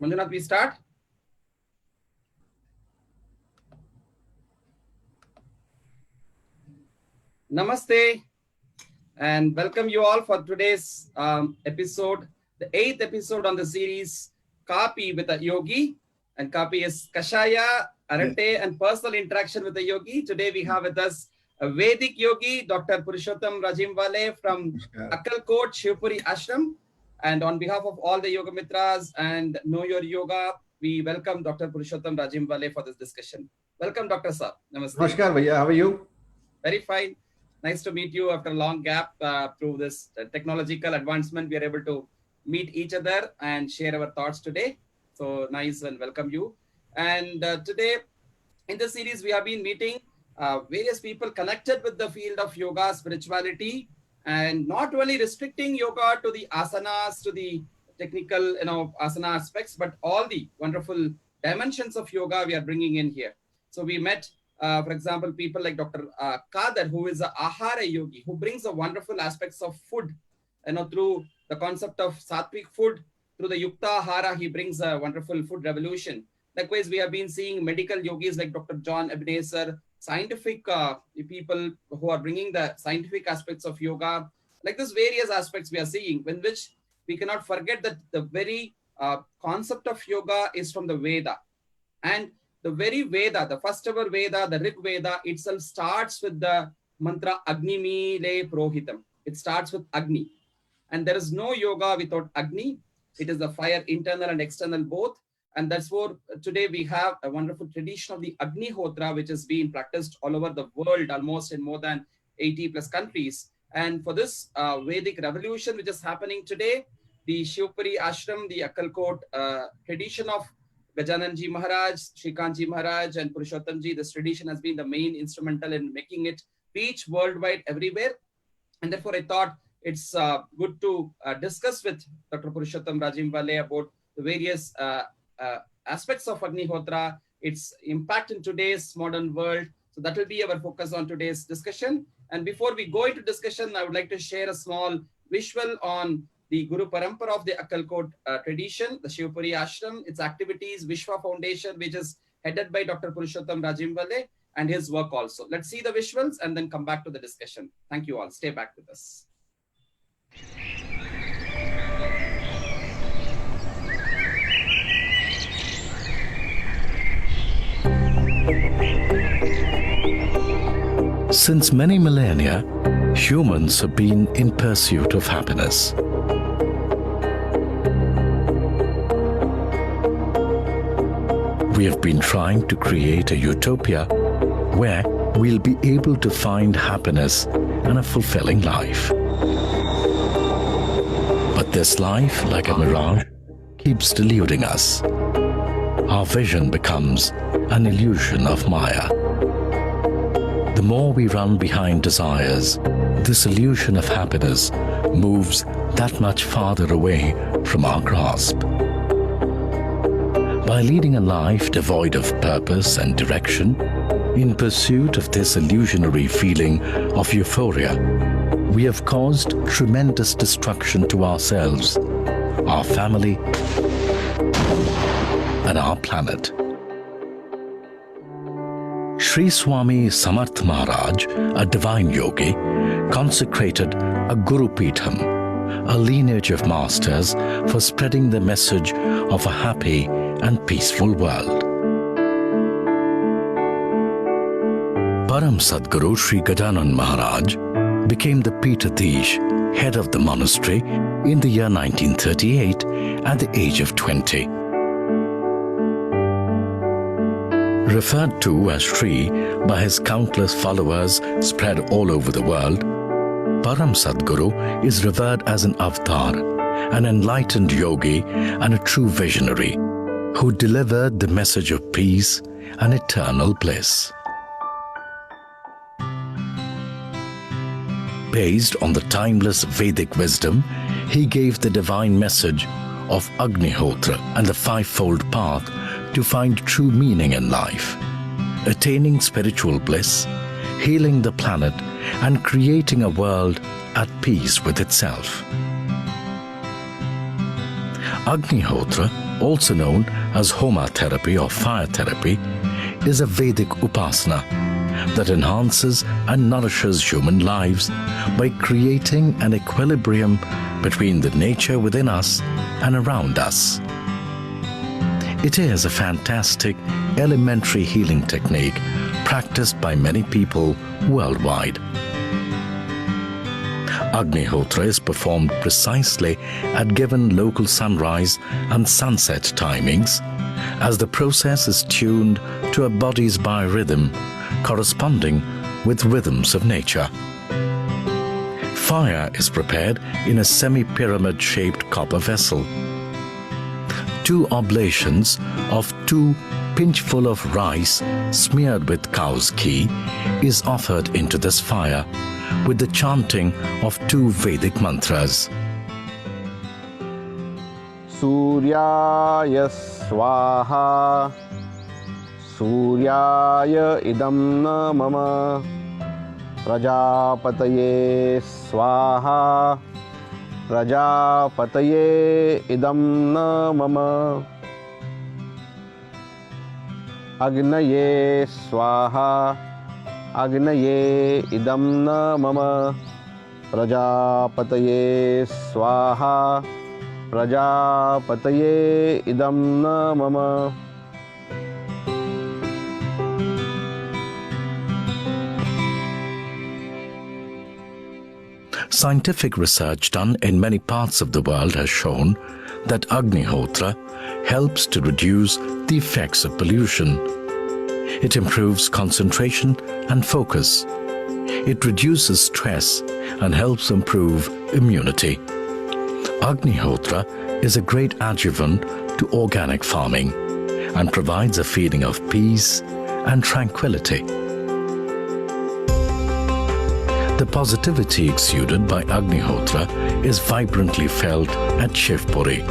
Manjunath, we start. Namaste and welcome you all for today's episode, the 8th episode on the series Kaapi with a Yogi. And Kaapi is Kashaya, Arate, and personal interaction with the Yogi. Today we have with us a Vedic Yogi, Dr. Purushottam Rajimwale from Akkalkot, Shivpuri Ashram. And on behalf of all the Yoga Mitras and Know Your Yoga, we welcome Dr. Purushottam Rajimwale for this discussion. Welcome, Dr. Sir. Namaste. Namaskar, Bhaiya. How are you? Very fine. Nice to meet you after a long gap through this technological advancement. We are able to meet each other and share our thoughts today. So nice and welcome you. And today in this series, we have been meeting various people connected with the field of yoga, spirituality, and not only restricting yoga to the asanas, to the technical, asana aspects, but all the wonderful dimensions of yoga we are bringing in here. So we met, for example, people like Dr. Kader, who is a Ahara yogi, who brings the wonderful aspects of food, through the concept of sattvic food, through the Yukta Ahara, he brings a wonderful food revolution. Likewise, we have been seeing medical yogis like Dr. John Ebenezer, scientific people who are bringing the scientific aspects of yoga. Like this various aspects we are seeing, in which we cannot forget that the very concept of yoga is from the Veda. And the very Veda, the first ever Veda, the Rig Veda itself starts with the mantra Agni Mile Prohitam. It starts with Agni. And there is no yoga without Agni. It is the fire, internal and external both. And that's where today we have a wonderful tradition of the Agnihotra, which is being practiced all over the world, almost in more than 80 plus countries. And for this Vedic revolution, which is happening today, the Shivpuri Ashram, the Akkalkot tradition of Gajananji Maharaj, Shrikantji Maharaj, and Purushottamji, this tradition has been the main instrumental in making it reach worldwide everywhere. And therefore, I thought it's good to discuss with Dr. Purushottam Rajimwale about the various aspects of Agnihotra, its impact in today's modern world. So that will be our focus on today's discussion. And before we go into discussion, I would like to share a small visual on the Guru Parampara of the Akkalkot tradition, the Shivpuri Ashram, its activities, Vishwa Foundation, which is headed by Dr. Purushottam Rajimwale, and his work also. Let's see the visuals and then come back to the discussion. Thank you all. Stay back with us. Since many millennia, humans have been in pursuit of happiness. We have been trying to create a utopia where we'll be able to find happiness and a fulfilling life. But this life, like a mirage, keeps deluding us. Our vision becomes an illusion of Maya. The more we run behind desires, this illusion of happiness moves that much farther away from our grasp. By leading a life devoid of purpose and direction, in pursuit of this illusionary feeling of euphoria, we have caused tremendous destruction to ourselves, our family, and our planet. Sri Swami Samarth Maharaj, a divine yogi, consecrated a Guru Pitham, a lineage of masters for spreading the message of a happy and peaceful world. Param Sadguru Sri Gajanan Maharaj became the Peethadish, head of the monastery, in the year 1938 at the age of 20. Referred to as Sri by his countless followers spread all over the world, Param Sadguru is revered as an avatar, an enlightened yogi and a true visionary who delivered the message of peace and eternal bliss. Based on the timeless Vedic wisdom, he gave the divine message of Agnihotra and the fivefold path to find true meaning in life, attaining spiritual bliss, healing the planet, and creating a world at peace with itself. Agnihotra also known as Homa therapy or fire therapy, is a Vedic upasana that enhances and nourishes human lives by creating an equilibrium between the nature within us and around us. It is a fantastic elementary healing technique practiced by many people worldwide. Agnihotra is performed precisely at given local sunrise and sunset timings, as the process is tuned to a body's biorhythm corresponding with rhythms of nature. Fire is prepared in a semi-pyramid shaped copper vessel. 2 oblations of 2 pinchful of rice smeared with cow's ghee is offered into this fire with the chanting of 2 Vedic mantras. Suryaya Swaha Suryaya Idam Mama Prajapataye Swaha Prajapataye Idam Mama Agnaye Swaha Agnaye Idam Mama Prajapataye Swaha Prajapataye Idam Mama. Scientific research done in many parts of the world has shown that Agnihotra helps to reduce the effects of pollution. It improves concentration and focus. It reduces stress and helps improve immunity. Agnihotra is a great adjuvant to organic farming and provides a feeling of peace and tranquility. The positivity exuded by Agnihotra is vibrantly felt at Shivpuri.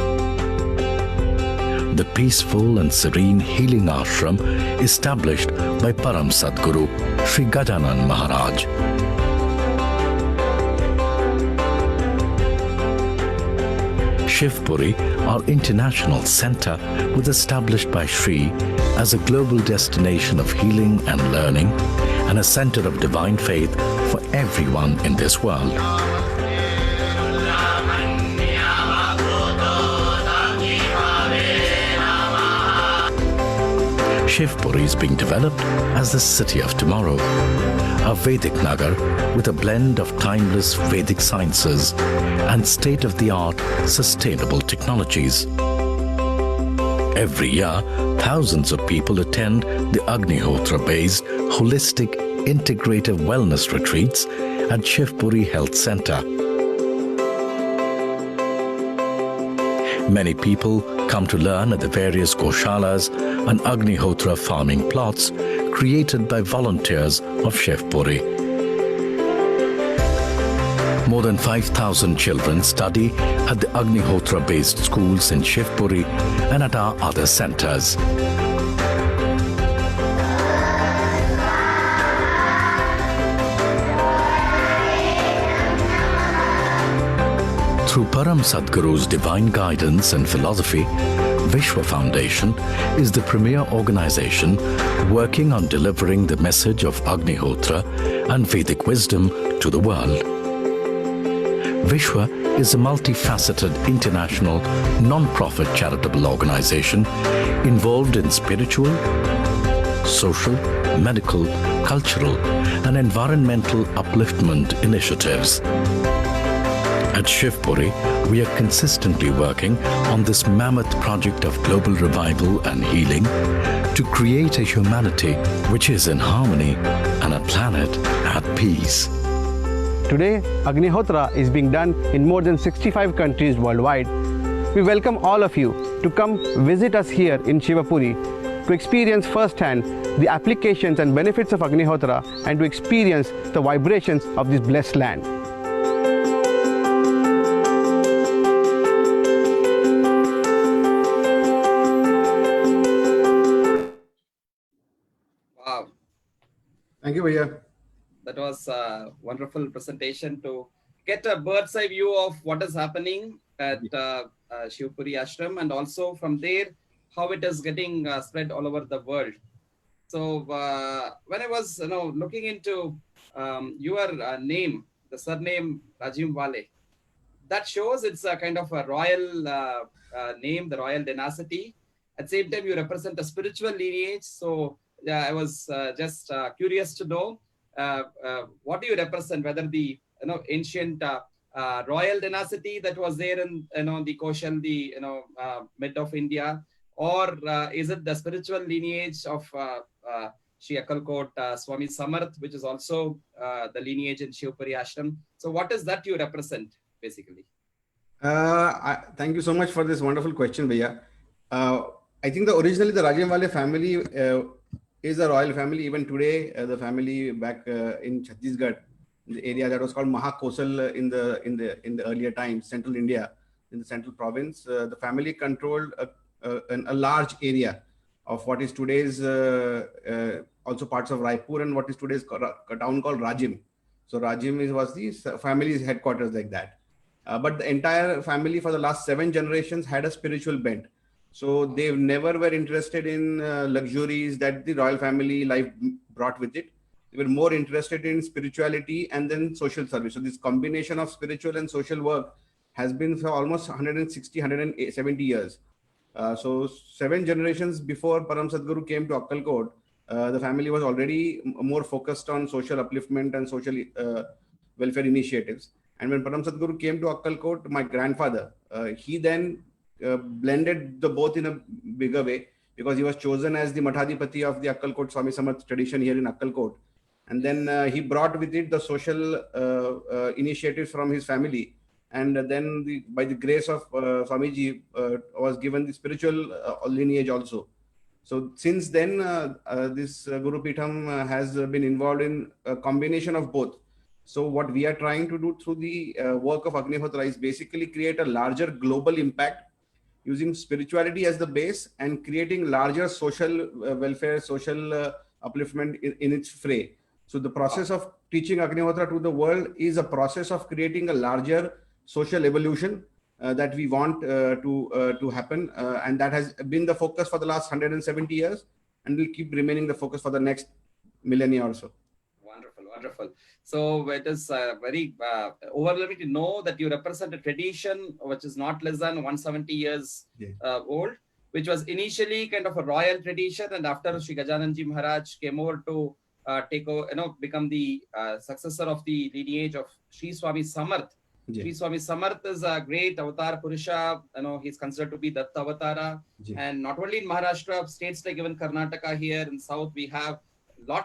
The peaceful and serene healing ashram established by Param Sadguru Sri Gajanan Maharaj. Shivpuri, our international center, was established by Sri as a global destination of healing and learning and a center of divine faith for everyone in this world. Shivpuri is being developed as the city of tomorrow, a Vedic Nagar with a blend of timeless Vedic sciences and state-of-the-art sustainable technologies. Every year, thousands of people attend the Agnihotra-based holistic integrative wellness retreats at Shivpuri Health Center. Many people come to learn at the various goshalas and Agnihotra farming plots created by volunteers of Shivpuri. More than 5,000 children study at the Agnihotra-based schools in Shivpuri and at our other centers. Through Param Sadguru's divine guidance and philosophy, Vishwa Foundation is the premier organization working on delivering the message of Agnihotra and Vedic wisdom to the world. Vishwa is a multifaceted international non-profit charitable organization involved in spiritual, social, medical, cultural, and environmental upliftment initiatives. At Shivpuri, we are consistently working on this mammoth project of global revival and healing to create a humanity which is in harmony and a planet at peace. Today, Agnihotra is being done in more than 65 countries worldwide. We welcome all of you to come visit us here in Shivpuri to experience firsthand the applications and benefits of Agnihotra and to experience the vibrations of this blessed land. Wow, Thank you, Bhaiya. that was a wonderful presentation to get a bird's eye view of what is happening at Shivpuri Ashram, and also from there, how it is getting spread all over the world. So when I was looking into your name, the surname Rajim Wale, that shows it's a kind of a royal name, the royal dynasty. At the same time, you represent a spiritual lineage. So I was just curious to know what do you represent, whether the ancient royal dynasty that was there in the Koshal, the mid of India, or is it the spiritual lineage of Shri Akkalkot Swami Samarth, which is also the lineage in Shivpuri Ashram? So what is that you represent, basically? Thank you so much for this wonderful question, Bhaiya. I think originally the Rajamwale family is a royal family. Even today, the family back in Chhattisgarh, the area that was called Mahakosal in the earlier times, central India, in the central province, the family controlled a large area of what is today's also parts of Raipur and what is today's a town called Rajim. So Rajim was the family's headquarters like that. But the entire family for the last 7 generations had a spiritual bent. So they never were interested in luxuries that the royal family life brought with it. They were more interested in spirituality and then social service. So this combination of spiritual and social work has been for almost 160, 170 years. So 7 generations before Param Sadguru came to Akkalkot, the family was already more focused on social upliftment and social welfare initiatives. And when Param Sadguru came to Akkalkot, my grandfather, he then blended the both in a bigger way, because he was chosen as the Mathadipati of the Akkalkot Swami Samarth tradition here in Akkalkot. And then he brought with it the social initiatives from his family. And then by the grace of Swamiji was given the spiritual lineage also. So since then, this Guru Pitham has been involved in a combination of both. So what we are trying to do through the work of Agnihotra is basically create a larger global impact using spirituality as the base and creating larger social welfare, social upliftment in its fray. So the process of teaching Agnihotra to the world is a process of creating a larger social evolution that we want to happen. And that has been the focus for the last 170 years and will keep remaining the focus for the next millennia or so. Wonderful. So it is very overwhelming to know that you represent a tradition which is not less than 170 years old, which was initially kind of a royal tradition, and after Sri Gajananji Maharaj came over to take over, become the successor of the lineage of Sri Swami Samarth. Sri Swami Samarth is a great avatar Purusha. He's considered to be Datta Avatara, and not only in Maharashtra, states like even Karnataka here in South, we have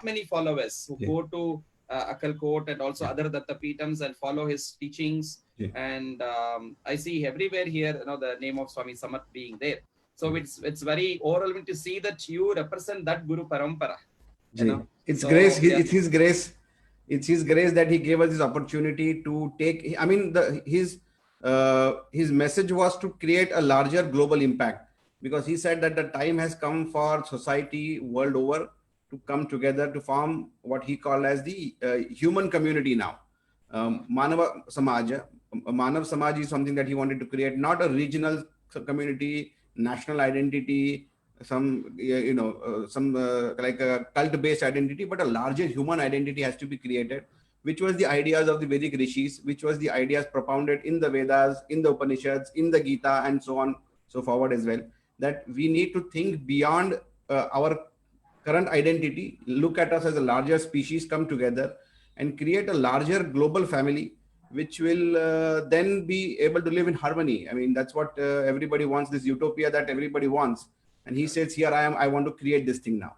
many followers who go to Akkalkot and also other Datta Pitams and follow his teachings. And I see everywhere here, the name of Swami Samarth being there. So it's very overwhelming to see that you represent that Guru Parampara. It's grace. It's his grace. It's his grace that he gave us this opportunity to take. I mean, his message was to create a larger global impact, because he said that the time has come for society world over to come together to form what he called as the human community now. Manav Samaj is something that he wanted to create, not a regional community, national identity, some like a cult-based identity, but a larger human identity has to be created, which was the ideas of the Vedic rishis, which was the ideas propounded in the Vedas, in the Upanishads, in the Gita, and so on, so forward as well. That we need to think beyond our current identity, look at us as a larger species, come together and create a larger global family, which will then be able to live in harmony. I mean, that's what everybody wants, this utopia that everybody wants. And he says, here I am, I want to create this thing now.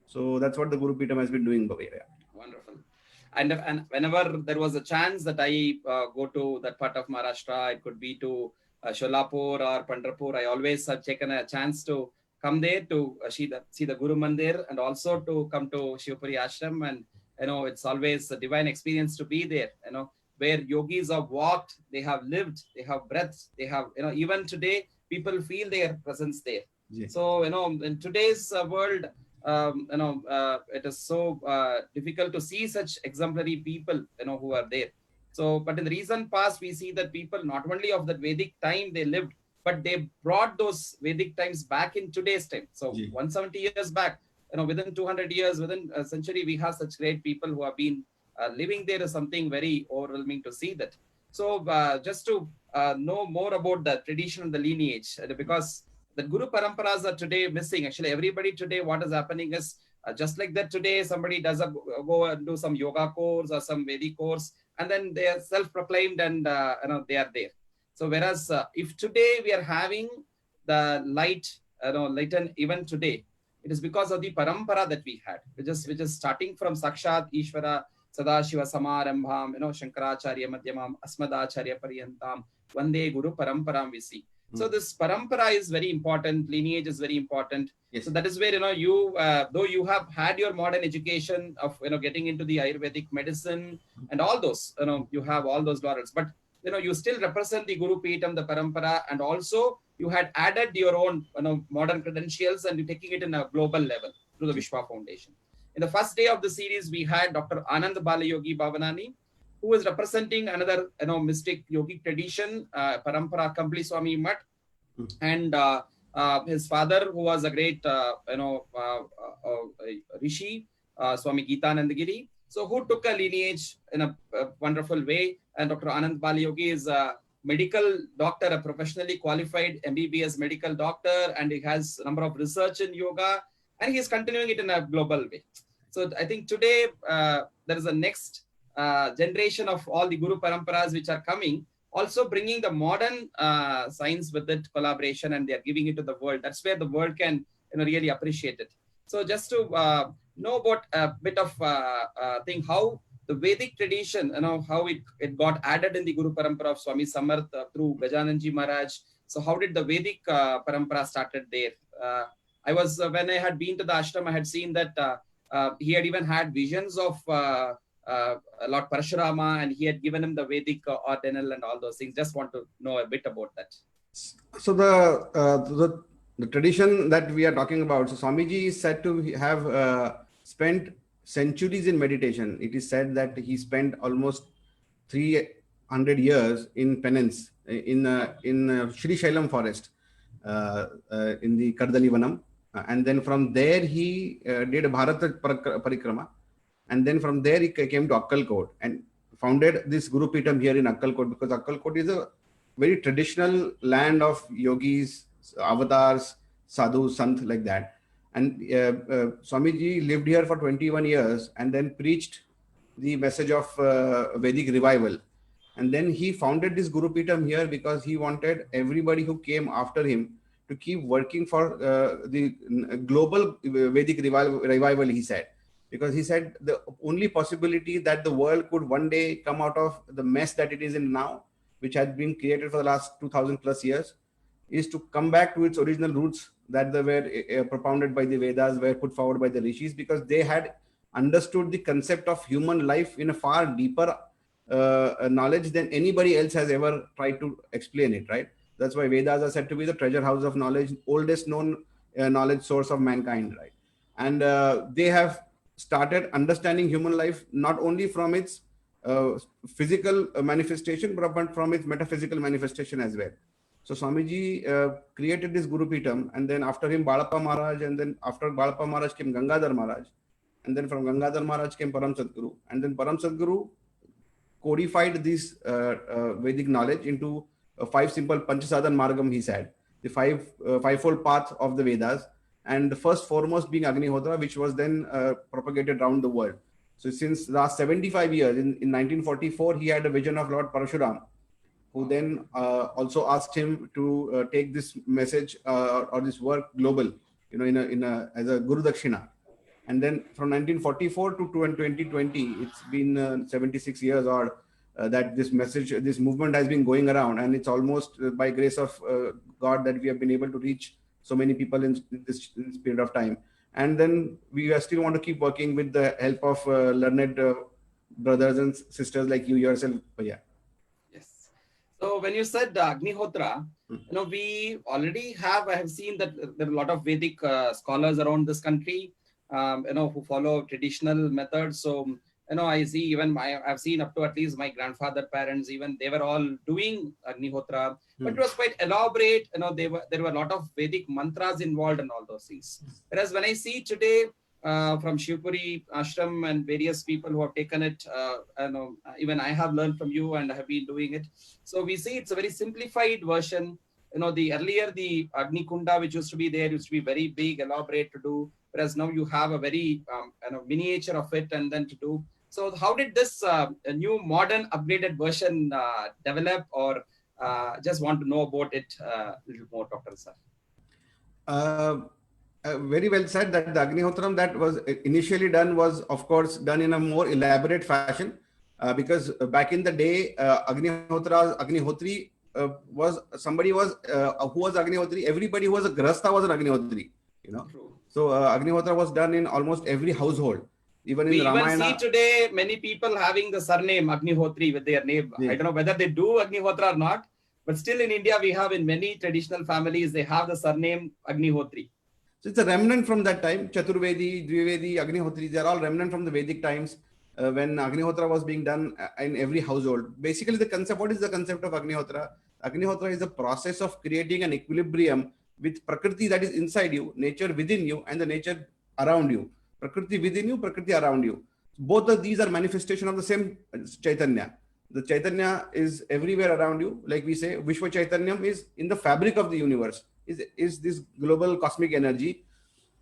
So that's what the Guru Pitham has been doing. Wonderful. And whenever there was a chance that I go to that part of Maharashtra, it could be to Sholapur or Pandharpur, I always have taken a chance to come there to see the Guru Mandir, and also to come to Shivpuri Ashram. And it's always a divine experience to be there, where yogis have walked, they have lived, they have breathed, they have, even today people feel their presence there. So in today's world, it is so difficult to see such exemplary people who are there. So, but in the recent past, we see that people not only of that Vedic time they lived, but they brought those Vedic times back in today's time. So, 170 years back, within 200 years, within a century, we have such great people who have been living there. Is something very overwhelming to see that. So, just to know more about the tradition and the lineage, because the Guru Paramparas are today missing. Actually, everybody today, what is happening is just like that today, somebody does go and do some yoga course or some Vedic course, and then they are self-proclaimed and they are there. So whereas if today we are having the light, lighten even today, it is because of the parampara that we had, which is starting from Sakshat Ishvara Sadashiva Samarambham, Shankaracharya Madhyamam, Asmadacharya Paryantam, Vande Guru Paramparam we see. So this parampara is very important. Lineage is very important. Yes. So that is where you though you have had your modern education of getting into the Ayurvedic medicine and all those you have all those laurels, but you still represent the Guru Peetam, the parampara, and also you had added your own modern credentials and you're taking it in a global level through the Vishwa Foundation. In the first day of the series, we had Dr. Anand Balayogi Bhavanani, who is representing another mystic yogic tradition, Parampara Kampli Swami Mat, and his father, who was a great rishi, Swami Geetanandagiri. So who took a lineage in a wonderful way. And Dr. Anand Balayogi is a medical doctor, a professionally qualified MBBS medical doctor, and he has a number of research in yoga, and he is continuing it in a global way. So I think today there is a next generation of all the Guru Paramparas which are coming, also bringing the modern science with it, collaboration, and they are giving it to the world. That's where the world can really appreciate it. So just to know about a bit of thing, how the Vedic tradition, how it got added in the Guru Parampara of Swami Samarth through Gajananji Maharaj. So how did the Vedic Parampara started there? I was, when I had been to the ashram, I had seen that he had even had visions of Lord Parashurama, and he had given him the Vedic ordinal and all those things. Just want to know a bit about that. So the tradition that we are talking about, so Swamiji is said to have spent centuries in meditation. It is said that he spent almost 300 years in penance in Sri Shailam forest in the Kardali Vanam. And then from there he did a Bharat Parikrama. And then from there he came to Akkalkot and founded this Guru Peetam here in Akkalkot, because Akkalkot is a very traditional land of yogis, avatars, sadhus, sant, like that. And Swamiji lived here for 21 years and then preached the message of Vedic revival. And then he founded this Guru Peetam here because he wanted everybody who came after him to keep working for the global Vedic revival, he said. Because he said the only possibility that the world could one day come out of the mess that it is in now, which has been created for the last 2000 plus years, is to come back to its original roots that they were propounded by the Vedas, were put forward by the rishis, because they had understood the concept of human life in a far deeper knowledge than anybody else has ever tried to explain it, right? That's why Vedas are said to be the treasure house of knowledge, oldest known knowledge source of mankind, right? And they have started understanding human life not only from its physical manifestation, but from its metaphysical manifestation as well. So Swamiji created this Guru Peetam, and then after him Balappa Maharaj, and then after Balappa Maharaj came Gangadhar Maharaj, and then from Gangadhar Maharaj came Param Sadguru, and then Param Sadguru codified this Vedic knowledge into 5 simple Panchasadhan Margam, he said, the fivefold path of the Vedas, and the first foremost being Agnihotra, which was then propagated around the world. So since last 75 years, in 1944, he had a vision of Lord Parashuram, who then also asked him to take this message or this work global, as a Guru Dakshina. And then from 1944 to 2020, it's been 76 years or that this message, this movement has been going around, and it's almost by grace of God that we have been able to reach so many people in this period of time. And then we still want to keep working with the help of learned brothers and sisters like you yourself. Yeah. Yes. So when you said Agnihotra, we already I have seen that there are a lot of Vedic scholars around this country, who follow traditional methods. So I see even I've seen up to at least my grandfather parents, even they were all doing Agnihotra, but it was quite elaborate. There were a lot of Vedic mantras involved and all those things. Whereas when I see today from Shivpuri Ashram and various people who have taken it, even I have learned from you and I have been doing it. So we see it's a very simplified version. The earlier the Agni Kunda, which used to be there, used to be very big, elaborate to do. Whereas now you have a very miniature of it and then to do. So how did this new modern upgraded version develop, or just want to know about it a little more, Dr. Sir? Very well said that the Agnihotram that was initially done was, of course, done in a more elaborate fashion because back in the day, Agnihotri was somebody was who was Agnihotri. Everybody who was a Grahastha was an Agnihotri. True. So Agnihotra was done in almost every household. Even in we Ramayana, even see today many people having the surname Agnihotri with their name. Yeah. I don't know whether they do Agnihotra or not, but still in India we have in many traditional families they have the surname Agnihotri. So it's a remnant from that time. Chaturvedi, Dvivedi, Agnihotri, they are all remnant from the Vedic times when Agnihotra was being done in every household. Basically, the concept, what is the concept of Agnihotra? Agnihotra is the process of creating an equilibrium with Prakriti that is inside you, nature within you, and the nature around you. Prakriti within you, Prakriti around you. Both of these are manifestation of the same Chaitanya. The Chaitanya is everywhere around you. Like we say, Vishwa Chaitanyam is in the fabric of the universe, is this global cosmic energy.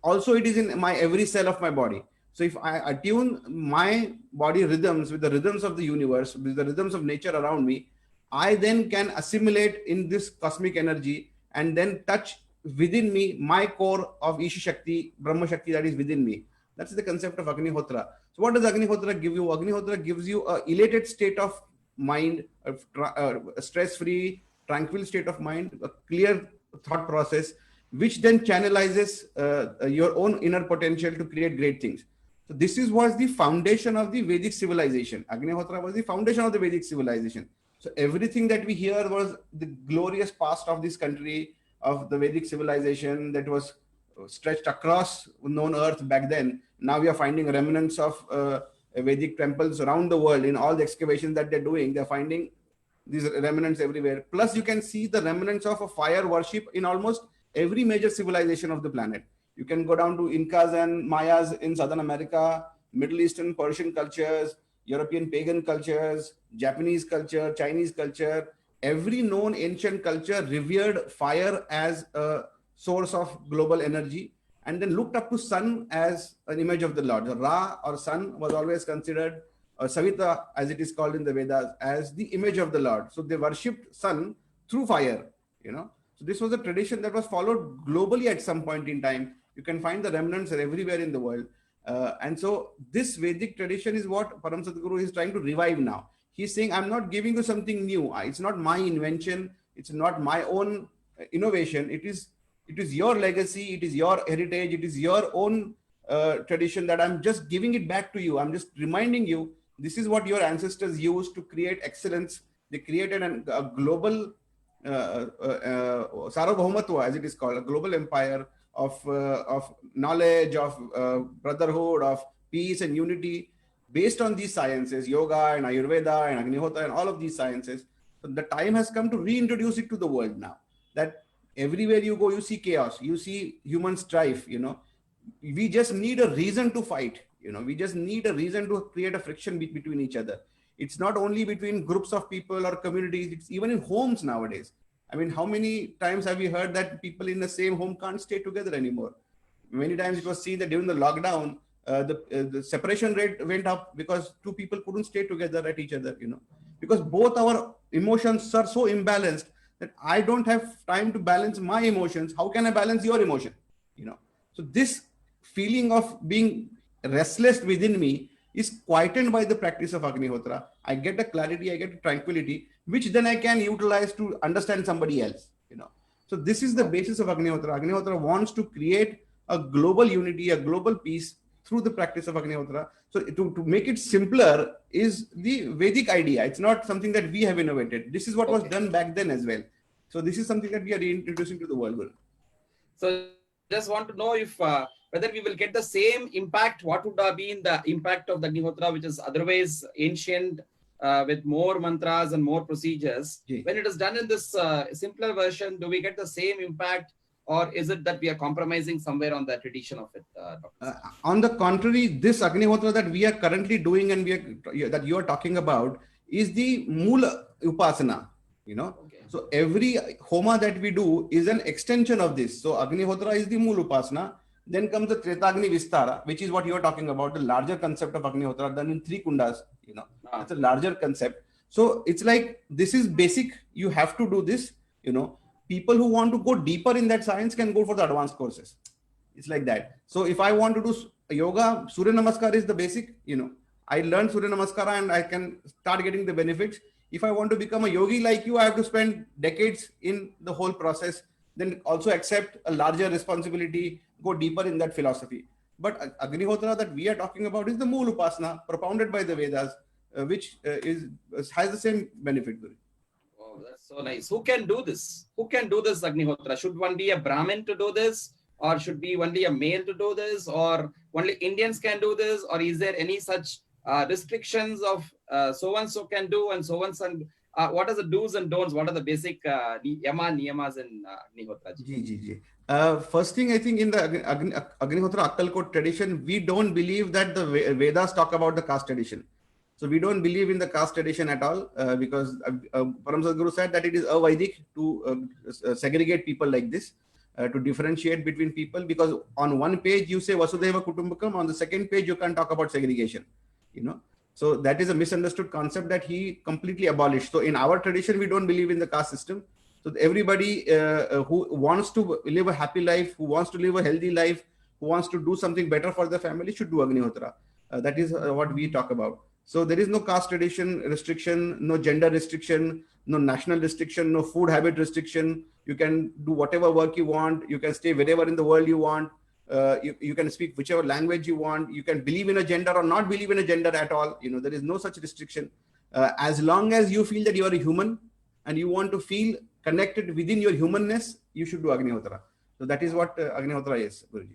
Also, it is in my every cell of my body. So if I attune my body rhythms with the rhythms of the universe, with the rhythms of nature around me, I then can assimilate in this cosmic energy and then touch within me my core of Isha Shakti, Brahma Shakti that is within me. That's the concept of Agnihotra. So what does Agnihotra give you? Agnihotra gives you a elated state of mind, a stress-free, tranquil state of mind, a clear thought process, which then channelizes your own inner potential to create great things. So this was the foundation of the Vedic civilization. Agnihotra was the foundation of the Vedic civilization. So everything that we hear was the glorious past of this country, of the Vedic civilization that was stretched across known earth back then. Now we are finding remnants of Vedic temples around the world. In all the excavations that they're doing, they're finding these remnants everywhere. Plus you can see the remnants of a fire worship in almost every major civilization of the planet. You can go down to Incas and Mayas in Southern America, Middle Eastern, Persian cultures, European pagan cultures, Japanese culture, Chinese culture. Every known ancient culture revered fire as a source of global energy and then looked up to sun as an image of the Lord. The Ra or sun was always considered, Savita as it is called in the Vedas, as the image of the Lord. So they worshipped sun through fire, So this was a tradition that was followed globally at some point in time. You can find the remnants everywhere in the world. And so this Vedic tradition is what Param Sadguru is trying to revive now. He's saying, I'm not giving you something new. It's not my invention. It's not my own innovation. It is your legacy. It is your heritage. It is your own tradition that I'm just giving it back to you. I'm just reminding you, this is what your ancestors used to create excellence. They created a global Sarvabhaumatva, as it is called, a global empire of knowledge, of brotherhood, of peace and unity based on these sciences, yoga and Ayurveda and Agnihotra and all of these sciences. So the time has come to reintroduce it to the world now. That everywhere you go, you see chaos, you see human strife, We just need a reason to fight, We just need a reason to create a friction between each other. It's not only between groups of people or communities, it's even in homes nowadays. I mean, how many times have we heard that people in the same home can't stay together anymore? Many times it was seen that during the lockdown, the separation rate went up because two people couldn't stay together at each other, because both our emotions are so imbalanced that I don't have time to balance my emotions. How can I balance your emotion? So this feeling of being restless within me is quietened by the practice of Agnihotra. I get a clarity, I get a tranquility, which then I can utilize to understand somebody else, So this is the basis of Agnihotra. Agnihotra wants to create a global unity, a global peace through the practice of Agnihotra. So to make it simpler is the Vedic idea. It's not something that we have innovated. This is what was done back then as well. So this is something that we are reintroducing to the world. So just want to know if whether we will get the same impact, what would have been the impact of the Agnihotra, which is otherwise ancient, with more mantras and more procedures. When it is done in this simpler version, do we get the same impact, or is it that we are compromising somewhere on the tradition of it? On the contrary, this Agnihotra that we are currently doing and that you are talking about is the Mula Upasana, Okay. So every Homa that we do is an extension of this. So Agnihotra is the Mula Upasana. Then comes the Tretagni Vistara, which is what you are talking about, the larger concept of Agnihotra done in 3 kundas. It's a larger concept. So it's like, this is basic. You have to do this. People who want to go deeper in that science can go for the advanced courses. It's like that. So if I want to do yoga, Surya Namaskar is the basic. I learned Surya Namaskara and I can start getting the benefits. If I want to become a yogi like you, I have to spend decades in the whole process. Then also accept a larger responsibility, go deeper in that philosophy. But Agnihotra that we are talking about is the Mool Upasana propounded by the Vedas, which has the same benefit. Oh, that's so nice. Who can do this? Who can do this Agnihotra? Should one be a Brahmin to do this? Or should be only a male to do this? Or only Indians can do this? Or is there any such restrictions of so-and-so can do and so-and-so? What are the do's and don'ts? What are the basic niyamas in Agnihotra? First thing, I think in the Agnihotra Akkalkot tradition, we don't believe that the Vedas talk about the caste tradition. So we don't believe in the caste tradition at all, because Param Sadguru said that it is Avaidik to segregate people like this, to differentiate between people, because on one page you say Vasudhaiva Kutumbakam, on the second page you can't talk about segregation. So that is a misunderstood concept that he completely abolished. So in our tradition, we don't believe in the caste system. So everybody who wants to live a happy life, who wants to live a healthy life, who wants to do something better for the family should do Agnihotra. That is what we talk about. So there is no caste tradition restriction, no gender restriction, no national restriction, no food habit restriction. You can do whatever work you want. You can stay wherever in the world you want. You can speak whichever language you want. You can believe in a gender or not believe in a gender at all. There is no such restriction. As long as you feel that you are a human and you want to feel connected within your humanness, you should do Agnihotra. So that is what Agnihotra is, Guruji.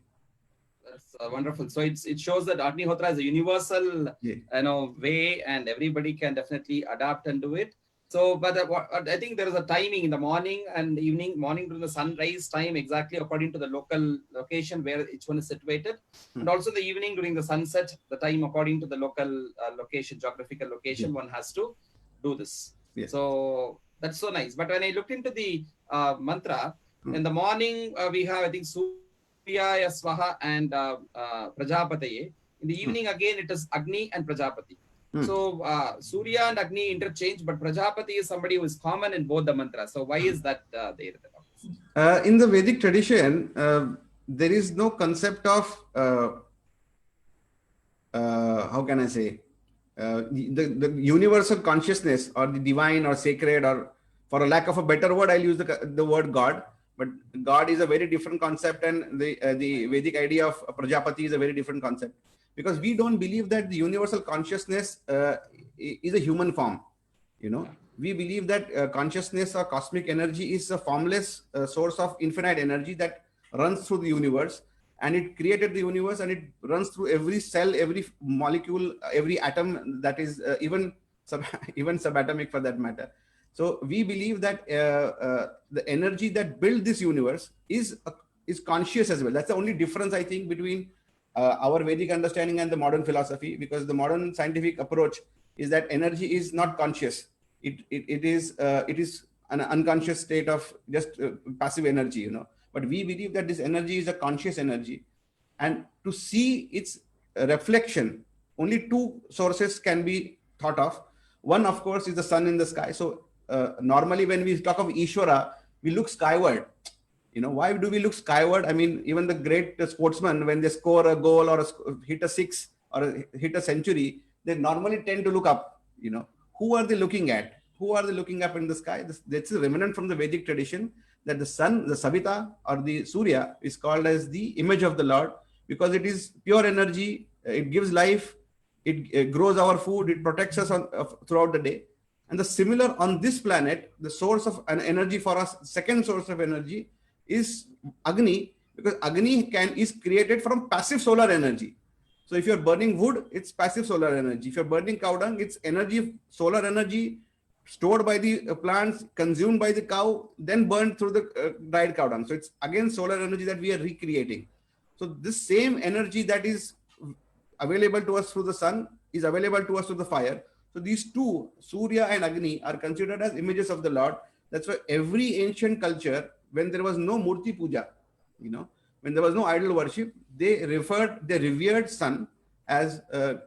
That's wonderful. So it shows that Agnihotra is a universal way, and everybody can definitely adapt and do it. So, but I think there is a timing in the morning and evening, morning during the sunrise time, exactly according to the local location where each one is situated. And also the evening during the sunset, the time according to the local location, geographical location, one has to do this. So that's so nice. But when I looked into the mantra, in the morning, we have, I think, Surya, Swaha and Prajapataye. In the evening, again, it is Agni and Prajapati. So Surya and Agni interchange, but Prajapati is somebody who is common in both the mantras. So why is that there? In the Vedic tradition, there is no concept of, how can I say, the universal consciousness or the divine or sacred, or for a lack of a better word, I'll use the word God. But God is a very different concept, and the Vedic idea of Prajapati is a very different concept. Because we don't believe that the universal consciousness is a human form. We believe that consciousness or cosmic energy is a formless source of infinite energy that runs through the universe, and it created the universe, and it runs through every cell, every molecule, every atom, that is even subatomic for that matter. So we believe that the energy that built this universe is conscious as well. That's the only difference, I think, between our Vedic understanding and the modern philosophy, because the modern scientific approach is that energy is not conscious. It is an unconscious state of just passive energy, But we believe that this energy is a conscious energy, and to see its reflection, only two sources can be thought of. One, of course, is the sun in the sky. So normally when we talk of Ishvara, we look skyward. Why do we look skyward? I mean, even the great sportsmen, when they score a goal or hit a six or hit a century, they normally tend to look up. Who are they looking at? Who are they looking up in the sky? That's a remnant from the Vedic tradition, that the sun, the Savita or the Surya, is called as the image of the Lord, because it is pure energy. It gives life. It grows our food. It protects us throughout the day. And the similar on this planet, the source of an energy for us, second source of energy, is Agni, because Agni is created from passive solar energy. So if you're burning wood, it's passive solar energy. If you're burning cow dung, it's energy, solar energy stored by the plants, consumed by the cow, then burned through the dried cow dung. So it's again solar energy that we are recreating. So this same energy that is available to us through the sun is available to us through the fire. So these two, Surya and Agni, are considered as images of the Lord. That's why every ancient culture, when there was no Murti Puja, when there was no idol worship, they revered sun as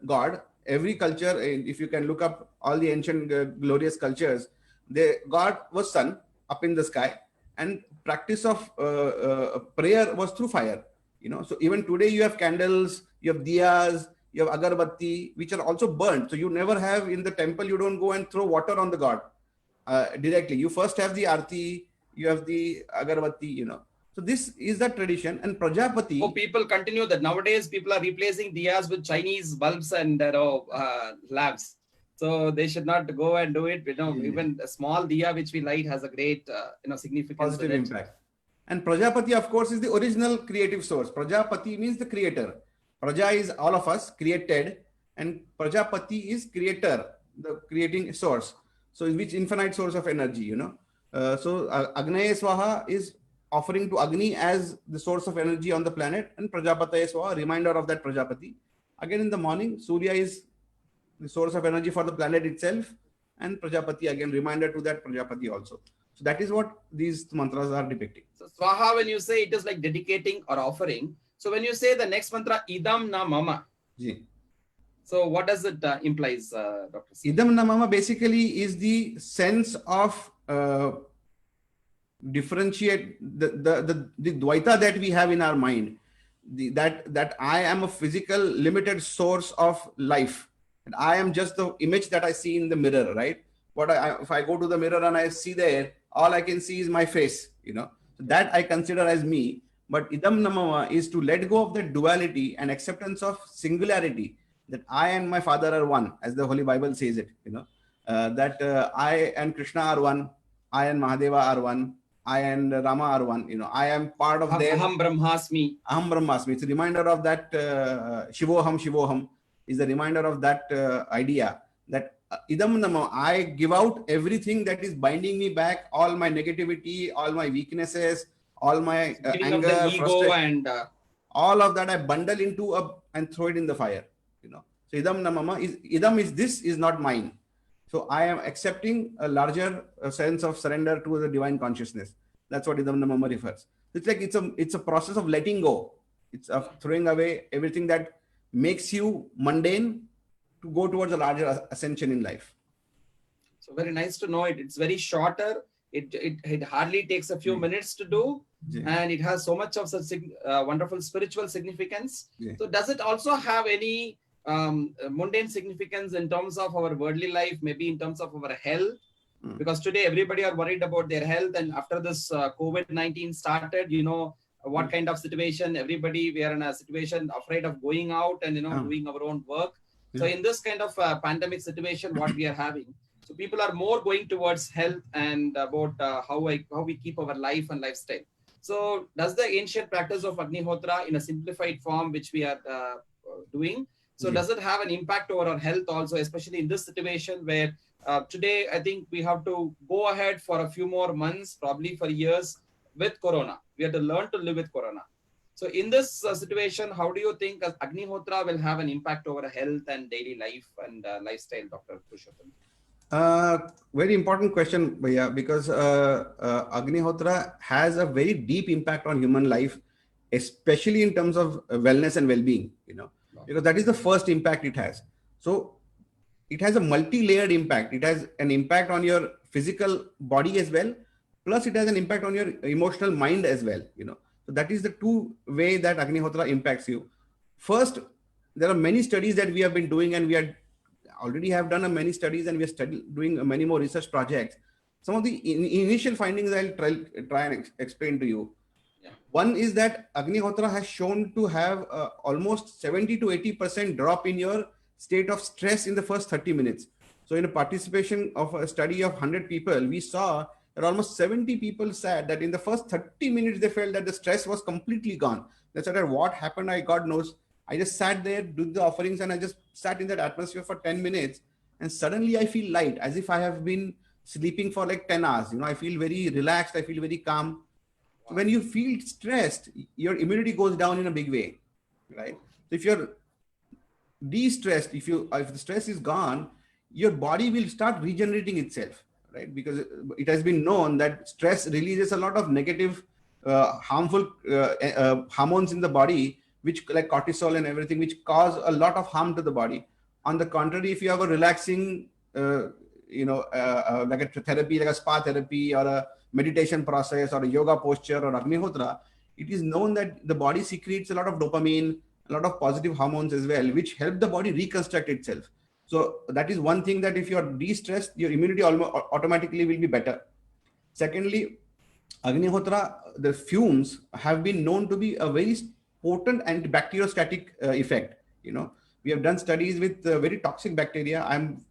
God. Every culture, if you can look up all the ancient glorious cultures, God was sun up in the sky, and practice of prayer was through fire. So even today you have candles, you have diyas, you have agarbatti, which are also burnt. So you never have in the temple, you don't go and throw water on the God directly. You first have the arti, you have the agarbatti, So this is the tradition. And Prajapati. Oh, people continue that. Nowadays, people are replacing diyas with Chinese bulbs and lamps. So they should not go and do it. Even a small diya which we light has a great significance. Positive impact. And Prajapati, of course, is the original creative source. Prajapati means the creator. Praja is all of us, created, and Prajapati is creator, the creating source. So which infinite source of energy, So Agnaya Swaha is offering to Agni as the source of energy on the planet, and Prajapataya Swaha, reminder of that Prajapati. Again in the morning, Surya is the source of energy for the planet itself, and Prajapati again, reminder to that Prajapati also. So that is what these mantras are depicting. So Swaha, when you say, it is like dedicating or offering. So when you say the next mantra, Idam na mama. Ji. So what does it implies, Dr. C? Idam na mama basically is the sense of differentiate the Dvaita that we have in our mind. That I am a physical limited source of life. And I am just the image that I see in the mirror, right? If I go to the mirror and I see there, all I can see is my face, So that I consider as me. But idam namama is to let go of the duality and acceptance of singularity, that I and my father are one, as the Holy Bible says it, that I and Krishna are one, I and Mahadeva are one, I and Rama are one, I am part of their... Aham Brahmasmi. Aham Brahmasmi. It's a reminder of that Shivoham is a reminder of that idea that idam namama, I give out everything that is binding me back, all my negativity, all my weaknesses, all my anger, frustration, all of that I bundle into and throw it in the fire. So idam namama is not mine. So I am accepting a larger sense of surrender to the divine consciousness. That's what idam namama refers. It's like it's a process of letting go. It's of throwing away everything that makes you mundane to go towards a larger ascension in life. So very nice to know it. It's very shorter. It hardly takes a few minutes to do, and it has so much of such wonderful spiritual significance. So does it also have any mundane significance in terms of our worldly life, maybe in terms of our health? Because today everybody are worried about their health, and after this COVID-19 started, what kind of situation, we are in a situation afraid of going out and doing our own work. So in this kind of pandemic situation, what we are having, so people are more going towards health and about how we keep our life and lifestyle. So does the ancient practice of Agnihotra in a simplified form, which we are doing, so does it have an impact over our health also, especially in this situation where today I think we have to go ahead for a few more months, probably for years, with Corona. We have to learn to live with Corona. So in this situation, how do you think Agnihotra will have an impact over health and daily life and lifestyle, Dr. Purushottam? Very important question, Bhaiya, because Agnihotra has a very deep impact on human life, especially in terms of wellness and well-being, because that is the first impact it has. So it has a multi-layered impact. It has an impact on your physical body as well, plus it has an impact on your emotional mind as well, So that is the two way that Agnihotra impacts you. First, there are many studies that we have been doing, and we already have done many studies, and we are doing many more research projects. Some of the initial findings I'll try and explain to you. One is that Agnihotra has shown to have almost 70 to 80% drop in your state of stress in the first 30 minutes. So in a participation of a study of 100 people, we saw there are almost 70 people said that in the first 30 minutes, they felt that the stress was completely gone. They said that what happened, God knows. I just sat there, did the offerings, and I just sat in that atmosphere for 10 minutes. And suddenly I feel light, as if I have been sleeping for like 10 hours. You know, I feel very relaxed. I feel very calm. So when you feel stressed, your immunity goes down in a big way, right? So if you're de-stressed, if the stress is gone, your body will start regenerating itself, right? Because it has been known that stress releases a lot of negative, harmful hormones in the body, which like cortisol and everything, which cause a lot of harm to the body. On the contrary, if you have a relaxing, like a therapy, like a spa therapy or a meditation process or a yoga posture or Agnihotra, it is known that the body secretes a lot of dopamine, a lot of positive hormones as well, which help the body reconstruct itself. So that is one thing, that if you are de-stressed, your immunity automatically will be better. Secondly, Agnihotra, the fumes have been known to be a very potent antibacteriostatic effect. You know, we have done studies with very toxic bacteria. I'm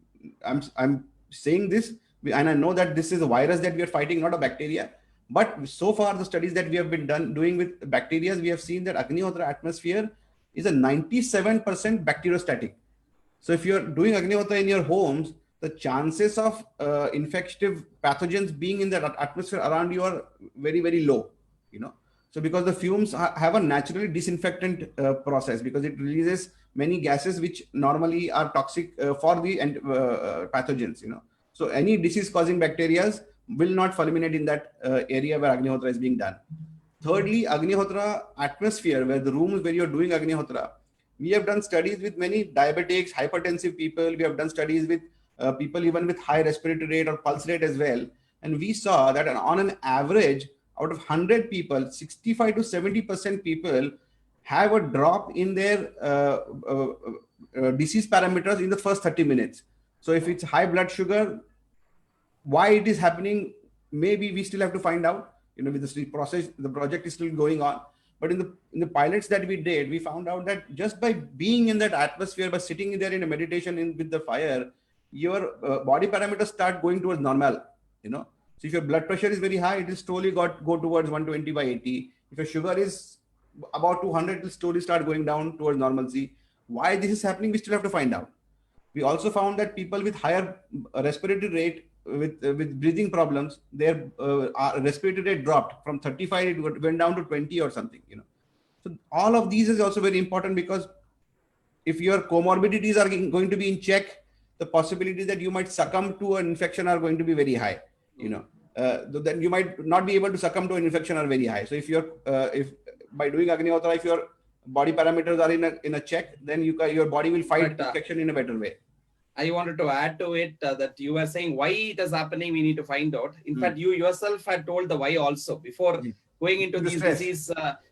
saying this, and I know that this is a virus that we are fighting, not a bacteria. But so far, the studies that we have been doing with bacteria, we have seen that Agnihotra atmosphere is a 97% bacteriostatic. So if you're doing Agnihotra in your homes, the chances of infective pathogens being in the atmosphere around you are very, very low, you know. So because the fumes have a naturally disinfectant process, because it releases many gases which normally are toxic for the pathogens, you know. So any disease causing bacteria will not fulminate in that area where Agnihotra is being done. Thirdly, Agnihotra atmosphere, where the rooms where you're doing Agnihotra, we have done studies with many diabetics, hypertensive people. We have done studies with people even with high respiratory rate or pulse rate as well. And we saw that on an average, out of 100 people, 65 to 70% people have a drop in their disease parameters in the first 30 minutes. So if it's high blood sugar, why it is happening, maybe we still have to find out. You know, with the process, the project is still going on. But in the pilots that we did, we found out that just by being in that atmosphere, by sitting there in a meditation with the fire, your body parameters start going towards normal, you know. So if your blood pressure is very high, it will slowly go towards 120 by 80. If your sugar is about 200, it will slowly start going down towards normalcy. Why this is happening, we still have to find out. We also found that people with higher respiratory rate, with breathing problems, their respiratory rate dropped from 35, it went down to 20 or something, you know. So all of these is also very important, because if your comorbidities are going to be in check, the possibility that you might succumb to an infection are going to be very high, you know. Then you might not be able to succumb to an infection are very high. So if you're if by doing Agnihotra, if your body parameters are in a check, then your body will fight infection in a better way. I wanted to add to it that you were saying why it is happening, we need to find out. In fact, you yourself had told the why also before going into these disease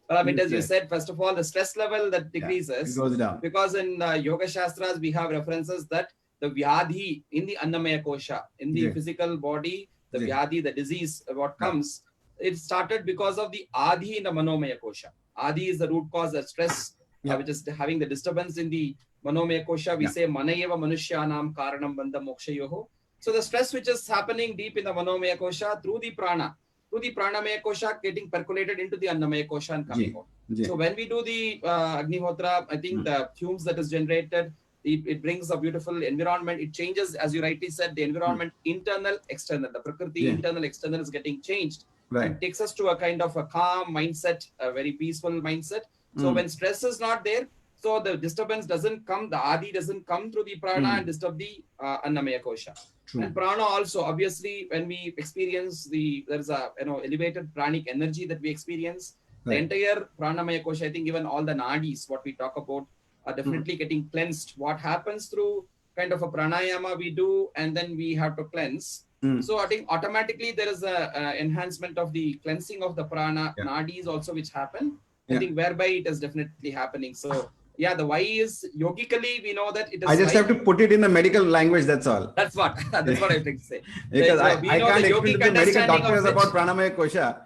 parameters. You said, first of all, the stress level that decreases, it goes down. Because in Yoga Shastras, we have references that the Vyadhi in the Annamaya Kosha, in the physical body, the Vyadhi, the disease, what comes, it started because of the Adi in the Manomaya Kosha. Adi is the root cause of stress, which is having the disturbance in the Manomaya Kosha. We say Manayeva Manushyanam Karanam Bandha Mokshayoho. So the stress which is happening deep in the Manomaya Kosha through the prana, through the Pranamaya Kosha getting percolated into the Annamaya Kosha and coming out. So when we do the Agnihotra, I think the fumes that is generated, it brings a beautiful environment. It changes, as you rightly said, the environment, internal, external. The Prakriti, internal, external is getting changed. It takes us to a kind of a calm mindset, a very peaceful mindset. So when stress is not there, so the disturbance doesn't come, the Adi doesn't come through the prana and disturb the Annamaya Kosha. And prana also, obviously, when we experience there's a elevated pranic energy that we experience. The entire Pranamaya Kosha, I think even all the nadis, what we talk about, are definitely getting cleansed. What happens through kind of a pranayama we do, and then we have to cleanse. So I think automatically there is a enhancement of the cleansing of the prana nadis also, which happen. I think whereby it is definitely happening. So yeah, the why is yogically we know that it is. I just have to put it in a medical language. That's all. That's what I was trying to say. Because I can't explain to the medical doctors about Pranamaya Kosha.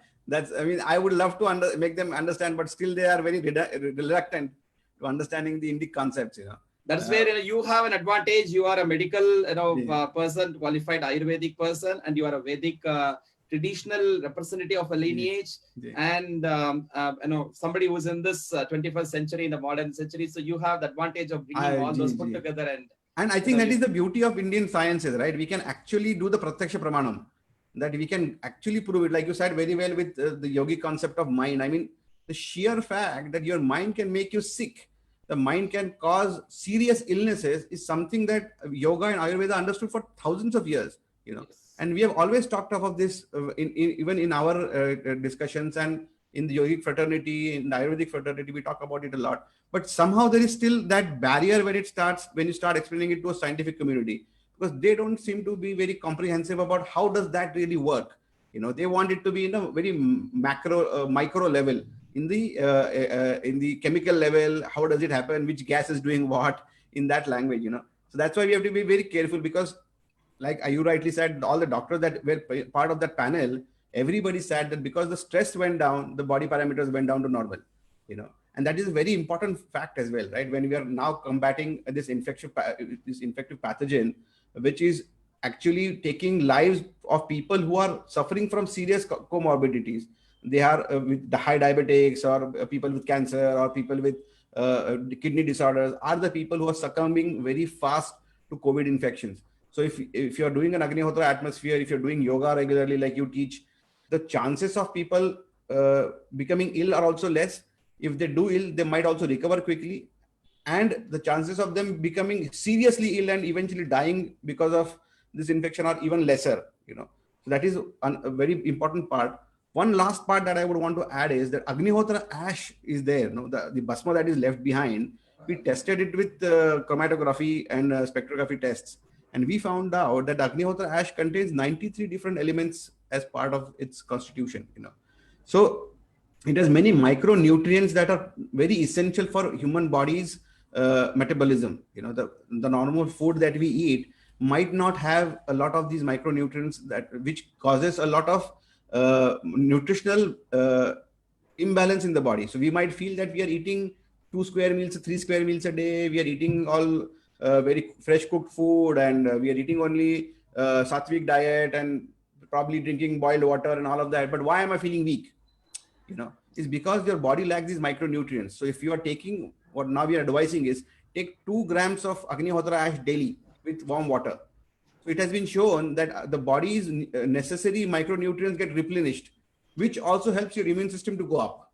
I would love to make them understand, but still they are very reluctant to understanding the Indic concepts. You know. That's where you have an advantage. You are a medical person, qualified Ayurvedic person, and you are a Vedic traditional representative of a lineage, and somebody who's in this 21st century, in the modern century. So you have the advantage of bringing all those put together. And I think that is the beauty of Indian sciences, right? We can actually do the Pratyaksha Pramanam, that we can actually prove it. Like you said very well with the yogic concept of mind. I mean, the sheer fact that your mind can make you sick, the mind can cause serious illnesses, is something that yoga and Ayurveda understood for thousands of years, And we have always talked about this even in our discussions, and in the yogic fraternity, in the Ayurvedic fraternity, we talk about it a lot. But somehow there is still that barrier when you start explaining it to a scientific community, because they don't seem to be very comprehensive about how does that really work. They want it to be in a very micro level, in the chemical level. How does it happen? Which gas is doing what in that language? So that's why we have to be very careful, because, like you rightly said, all the doctors that were part of that panel, everybody said that because the stress went down, the body parameters went down to normal. And that is a very important fact as well, right? When we are now combating this infective pathogen, which is actually taking lives of people who are suffering from serious comorbidities. They are with the high diabetics, or people with cancer, or people with kidney disorders, are the people who are succumbing very fast to COVID infections. So if you're doing an Agnihotra atmosphere, if you're doing yoga regularly like you teach, the chances of people becoming ill are also less. If they do ill, they might also recover quickly. And the chances of them becoming seriously ill and eventually dying because of this infection are even lesser. So that is a very important part. One last part that I would want to add is that Agnihotra ash is there. The bhasma that is left behind, we tested it with chromatography and spectrography tests. And we found out that Agnihotra ash contains 93 different elements as part of its constitution. So it has many micronutrients that are very essential for human body's metabolism. The normal food that we eat might not have a lot of these micronutrients, which causes a lot of nutritional imbalance in the body. So we might feel that we are eating 2 square meals, 3 square meals a day. We are eating all very fresh cooked food, and we are eating only sattvic diet and probably drinking boiled water and all of that. But why am I feeling weak? Is because your body lacks these micronutrients. So if you are taking, what now we are advising is, take 2 grams of Agnihotra ash daily with warm water. So it has been shown that the body's necessary micronutrients get replenished, which also helps your immune system to go up.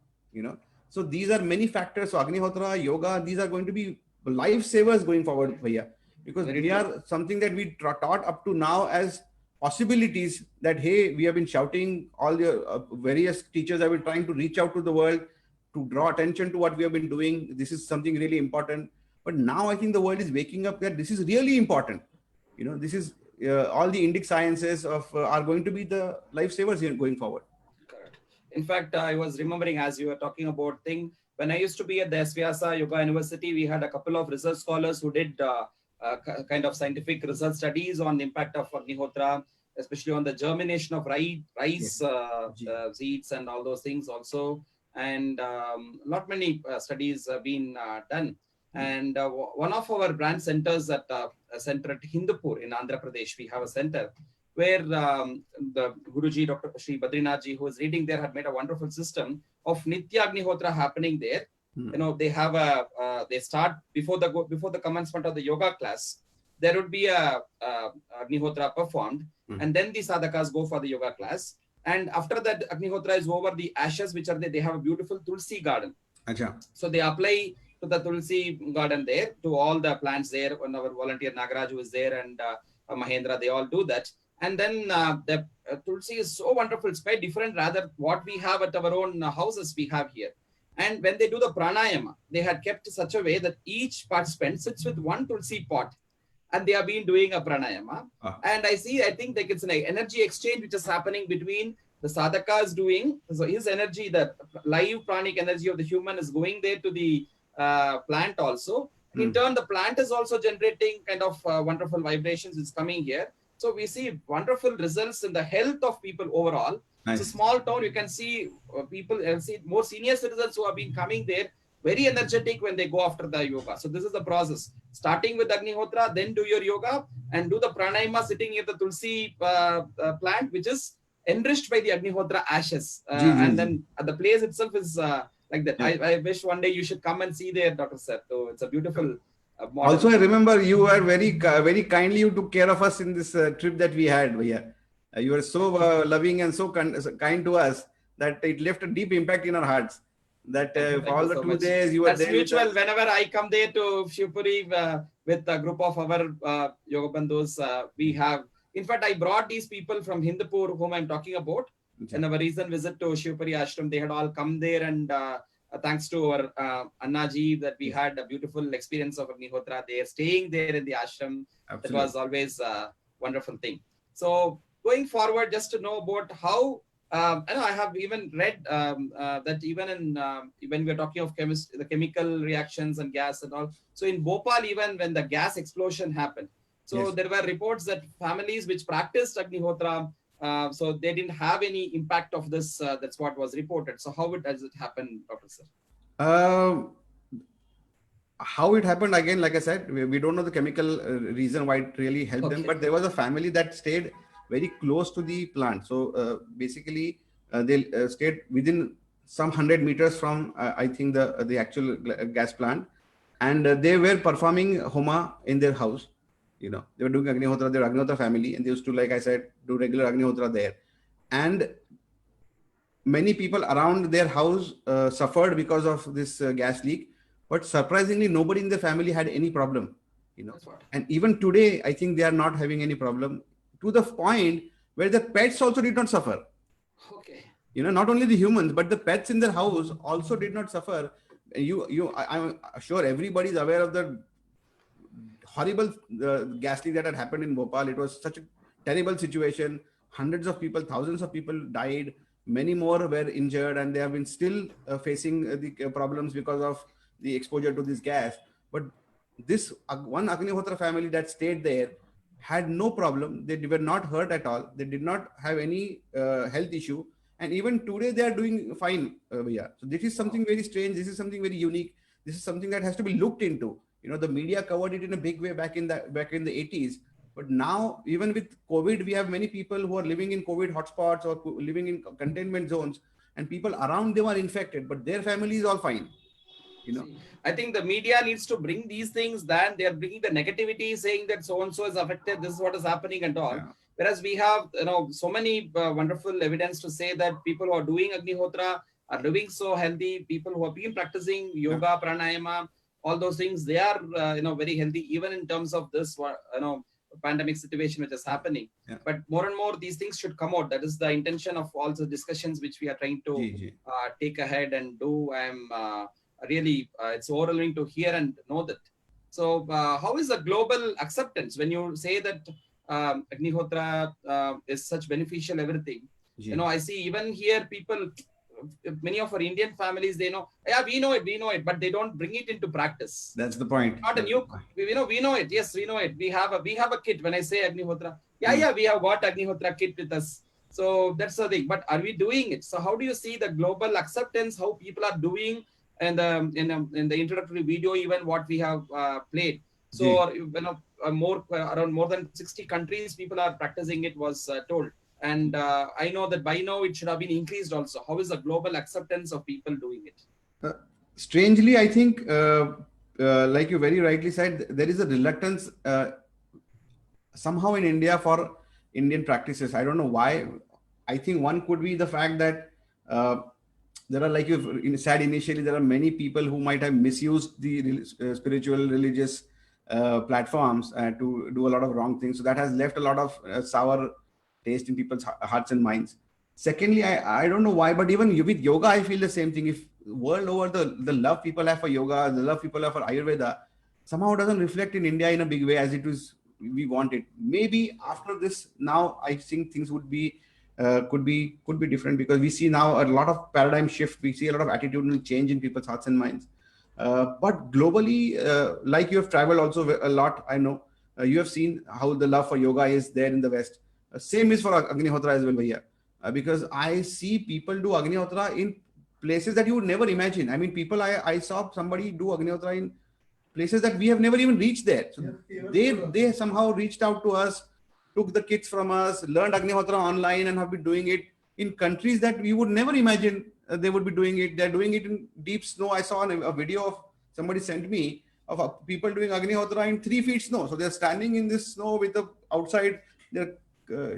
So these are many factors. So Agnihotra, yoga, these are going to be lifesavers going forward, Bhaiya, because they are something that we taught up to now as possibilities, that, hey, we have been shouting, all the various teachers have been trying to reach out to the world to draw attention to what we have been doing. This is something really important. But now I think the world is waking up that this is really important. This is all the Indic sciences are going to be the lifesavers here going forward. Correct. In fact, I was remembering as you were talking about when I used to be at the SVyasa Yoga University, we had a couple of research scholars who did kind of scientific research studies on the impact of Agnihotra, especially on the germination of rice seeds and all those things also. And many studies have been done. And one of our branch centers at a center at Hindupur in Andhra Pradesh, we have a center where the Guruji, Dr. Sri Badrinathji, who is reading there, had made a wonderful system of Nitya Agnihotra happening there. They have they start before the commencement of the yoga class. There would be a Agnihotra performed, and then the sadhakas go for the yoga class. And after that Agnihotra is over, the ashes which are there, they have a beautiful Tulsi garden. Achha. So they apply to the Tulsi garden there, to all the plants there. When our volunteer Nagaraj, who is there, and Mahendra, they all do that. And then the Tulsi is so wonderful. It's quite different rather what we have at our own houses we have here. And when they do the pranayama, they had kept such a way that each participant sits with one Tulsi pot, and they have been doing a pranayama. And I think like it's an energy exchange which is happening between the sadhaka is doing. So his energy, the live pranic energy of the human, is going there to the plant also. In turn, the plant is also generating kind of wonderful vibrations. It's coming here. So we see wonderful results in the health of people overall. Nice. It's a small town. You can see people, see more senior citizens who have been coming there, very energetic when they go after the yoga. So this is the process. Starting with Agnihotra, then do your yoga and do the pranayama sitting near the Tulsi plant, which is enriched by the Agnihotra ashes. Ji, ji, And ji. then the place itself is like that. Yeah. I wish one day you should come and see there, Dr. Sir. So it's a beautiful model. Also, I remember you were very kindly, you took care of us in this trip that we had. Bhaiya. You were so loving and so kind to us that it left a deep impact in our hearts. That Thank for all you the so 2 much. days you were That's there. with mutual. us. Whenever I come there to Shivpuri with a group of our Yoga Bandhus, we have. In fact, I brought these people from Hindupur, whom I'm talking about, in our recent visit to Shivpuri Ashram. They had all come there, and thanks to our Annaji, that we had a beautiful experience of Agnihotra. They are staying there in the ashram. Absolutely. That was always a wonderful thing. So going forward, just to know about how. I have even read that even in when we're talking of the chemical reactions and gas and all. So in Bhopal, even when the gas explosion happened, so Yes. there were reports that families which practiced Agnihotra, so they didn't have any impact of this. That's what was reported. So how does it happen, Dr. Sir? How it happened, again, like I said, we don't know the chemical reason why it really helped them, but there was a family that stayed very close to the plant. So basically they stayed within some 100 meters from I think the actual gas plant, and they were performing Homa in their house. They were doing Agnihotra, their Agnihotra family, and they used to, like I said, do regular Agnihotra there. And many people around their house suffered because of this gas leak, but surprisingly nobody in the family had any problem. And even today I think they are not having any problem, to the point where the pets also did not suffer. Okay. Not only the humans, but the pets in their house also did not suffer. I'm sure everybody is aware of the horrible gas leak that had happened in Bhopal. It was such a terrible situation. Hundreds of people, thousands of people died. Many more were injured, and they have been still facing the problems because of the exposure to this gas. But this one Agnihotra family that stayed there had no problem. They were not hurt at all. They did not have any health issue. And even today they are doing fine. So this is something very strange. This is something very unique. This is something that has to be looked into. The media covered it in a big way back in the 80s. But now, even with COVID, we have many people who are living in COVID hotspots or living in containment zones, and people around them are infected, but their family is all fine. I think the media needs to bring these things. Then they are bringing the negativity, saying that so and so is affected. This is what is happening and all. Yeah. Whereas we have, so many wonderful evidence to say that people who are doing Agnihotra are living so healthy. People who have been practicing yoga, pranayama, all those things, they are, very healthy, even in terms of this, pandemic situation which is happening. Yeah. But more and more these things should come out. That is the intention of all the discussions which we are trying to take ahead and do. I'm really, it's overwhelming to hear and know that. So how is the global acceptance when you say that Agnihotra is such beneficial everything? I see even here people, many of our Indian families, they know, yeah, we know it, but they don't bring it into practice. That's the point. Not a new, we know it. Yes, we know it. We have a kit. When I say Agnihotra, yeah, we have got Agnihotra kit with us. So that's the thing. But are we doing it? So how do you see the global acceptance? How people are doing? And in the introductory video, even what we have played. So around more than 60 countries, people are practicing it, was told. And I know that by now it should have been increased also. How is the global acceptance of people doing it? Strangely, I think, like you very rightly said, there is a reluctance somehow in India for Indian practices. I don't know why. I think one could be the fact that there are, like you said initially, there are many people who might have misused the spiritual, religious platforms to do a lot of wrong things. So that has left a lot of sour taste in people's hearts and minds. Secondly, I don't know why, but even with yoga, I feel the same thing. If world over, the love people have for yoga, the love people have for Ayurveda, somehow doesn't reflect in India in a big way as it was we want it. Maybe after this, now I think things would be could be different, because we see now a lot of paradigm shift. We see a lot of attitudinal change in people's hearts and minds. But globally, like you have traveled also a lot, I know you have seen how the love for yoga is there in the West. Same is for Agnihotra as well, Bhaiya. Because I see people do Agnihotra in places that you would never imagine. I mean, I saw somebody do Agnihotra in places that we have never even reached there. So they somehow reached out to us took the kids from us, learned Agnihotra online, and have been doing it in countries that we would never imagine they would be doing it. They're doing it in deep snow. I saw a video of somebody sent me of people doing Agnihotra in 3 feet snow. So they're standing in this snow with the outside, they're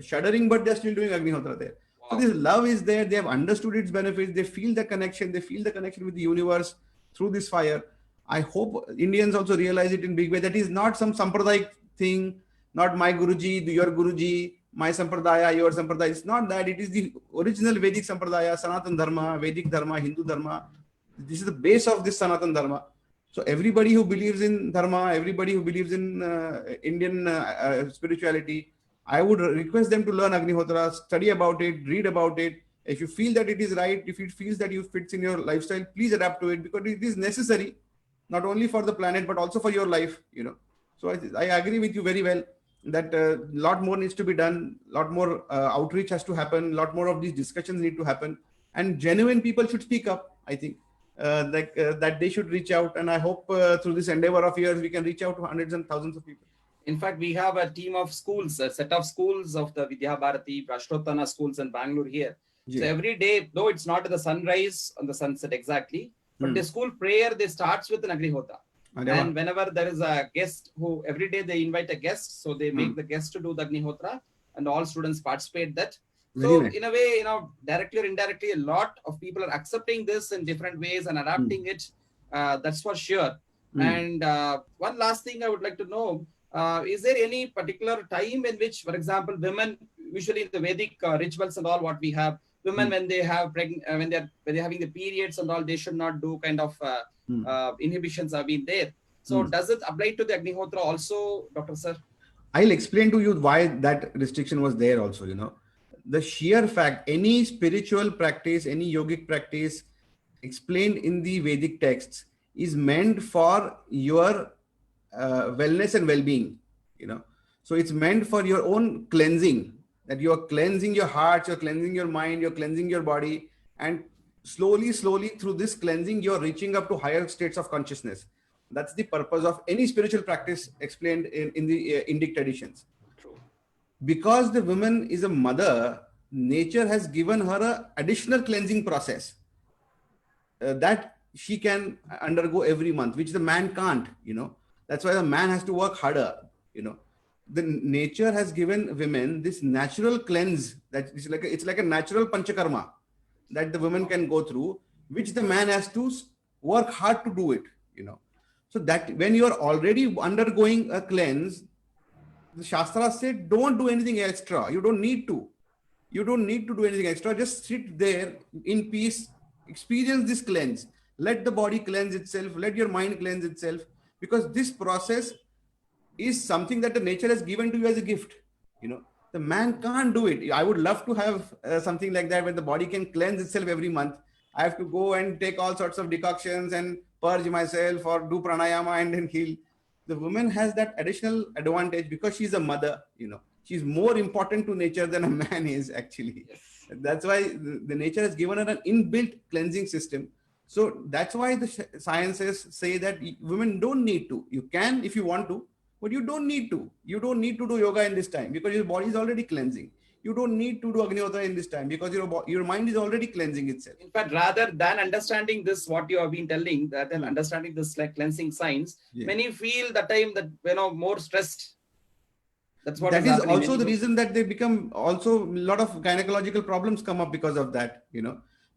shuddering, but they're still doing Agnihotra there. Wow. So this love is there. They have understood its benefits. They feel the connection. They feel the connection with the universe through this fire. I hope Indians also realize it in big way. That is not some Sampradayic thing, not my Guruji, your Guruji, my Sampradaya, your Sampradaya. It's not that. It is the original Vedic Sampradaya, Sanatan Dharma, Vedic Dharma, Hindu Dharma. This is the base of this Sanatan Dharma. So everybody who believes in Dharma, everybody who believes in Indian spirituality, I would request them to learn Agnihotra, study about it, read about it. If you feel that it is right, if it feels that it fits in your lifestyle, please adapt to it, because it is necessary, not only for the planet, but also for your life, So I agree with you very well that a lot more needs to be done, a lot more outreach has to happen, a lot more of these discussions need to happen, and genuine people should speak up, I think. That they should reach out, and I hope through this endeavor of yours we can reach out to hundreds and thousands of people. In fact, we have a team of schools, a set of schools of the Vidya Bharati, Prashtotana schools in Bangalore here. Yeah. So every day, though it's not the sunrise and the sunset exactly, but the school prayer, they starts with an Agnihotra. And whenever there is a guest who, every day they invite a guest, so they make the guest to do the Agnihotra, and all students participate that. So in a way, directly or indirectly, a lot of people are accepting this in different ways and adapting it. That's for sure. And one last thing I would like to know, is there any particular time in which, for example, women, usually in the Vedic rituals and all what we have, women when they have when they're having the periods and all, they should not do kind of inhibitions have been there. So does it apply to the Agnihotra also, Dr. Sir? I'll explain to you why that restriction was there also, The sheer fact, any spiritual practice, any yogic practice explained in the Vedic texts is meant for your wellness and well-being, So it's meant for your own cleansing, that you are cleansing your heart, you're cleansing your mind, you're cleansing your body, and slowly through this cleansing, you're reaching up to higher states of consciousness. That's the purpose of any spiritual practice explained in the Indic traditions. True. Because the woman is a mother, nature has given her an additional cleansing process that she can undergo every month, which the man can't, That's why the man has to work harder, The nature has given women this natural cleanse that it's like a natural panchakarma that the woman can go through, which the man has to work hard to do it, So that when you are already undergoing a cleanse, the Shastras say, don't do anything extra. You don't need to. You don't need to do anything extra. Just sit there in peace, experience this cleanse. Let the body cleanse itself. Let your mind cleanse itself. Because this process is something that the nature has given to you as a gift. The man can't do it. I would love to have something like that where the body can cleanse itself every month. I have to go and take all sorts of decoctions and purge myself or do pranayama and then heal. The woman has that additional advantage because she's a mother, She's more important to nature than a man is actually. Yes. That's why the nature has given her an inbuilt cleansing system. So that's why the sciences say that women don't need to. You can if you want to, but you don't need to. You don't need to do yoga in this time because your body is already cleansing. You don't need to do Agnihotra in this time because your mind is already cleansing itself. In fact, rather than understanding this, what you have been telling, that than understanding this like cleansing science, many feel the time that more stressed. That's what that is also the reason that they become also a lot of gynecological problems come up because of that,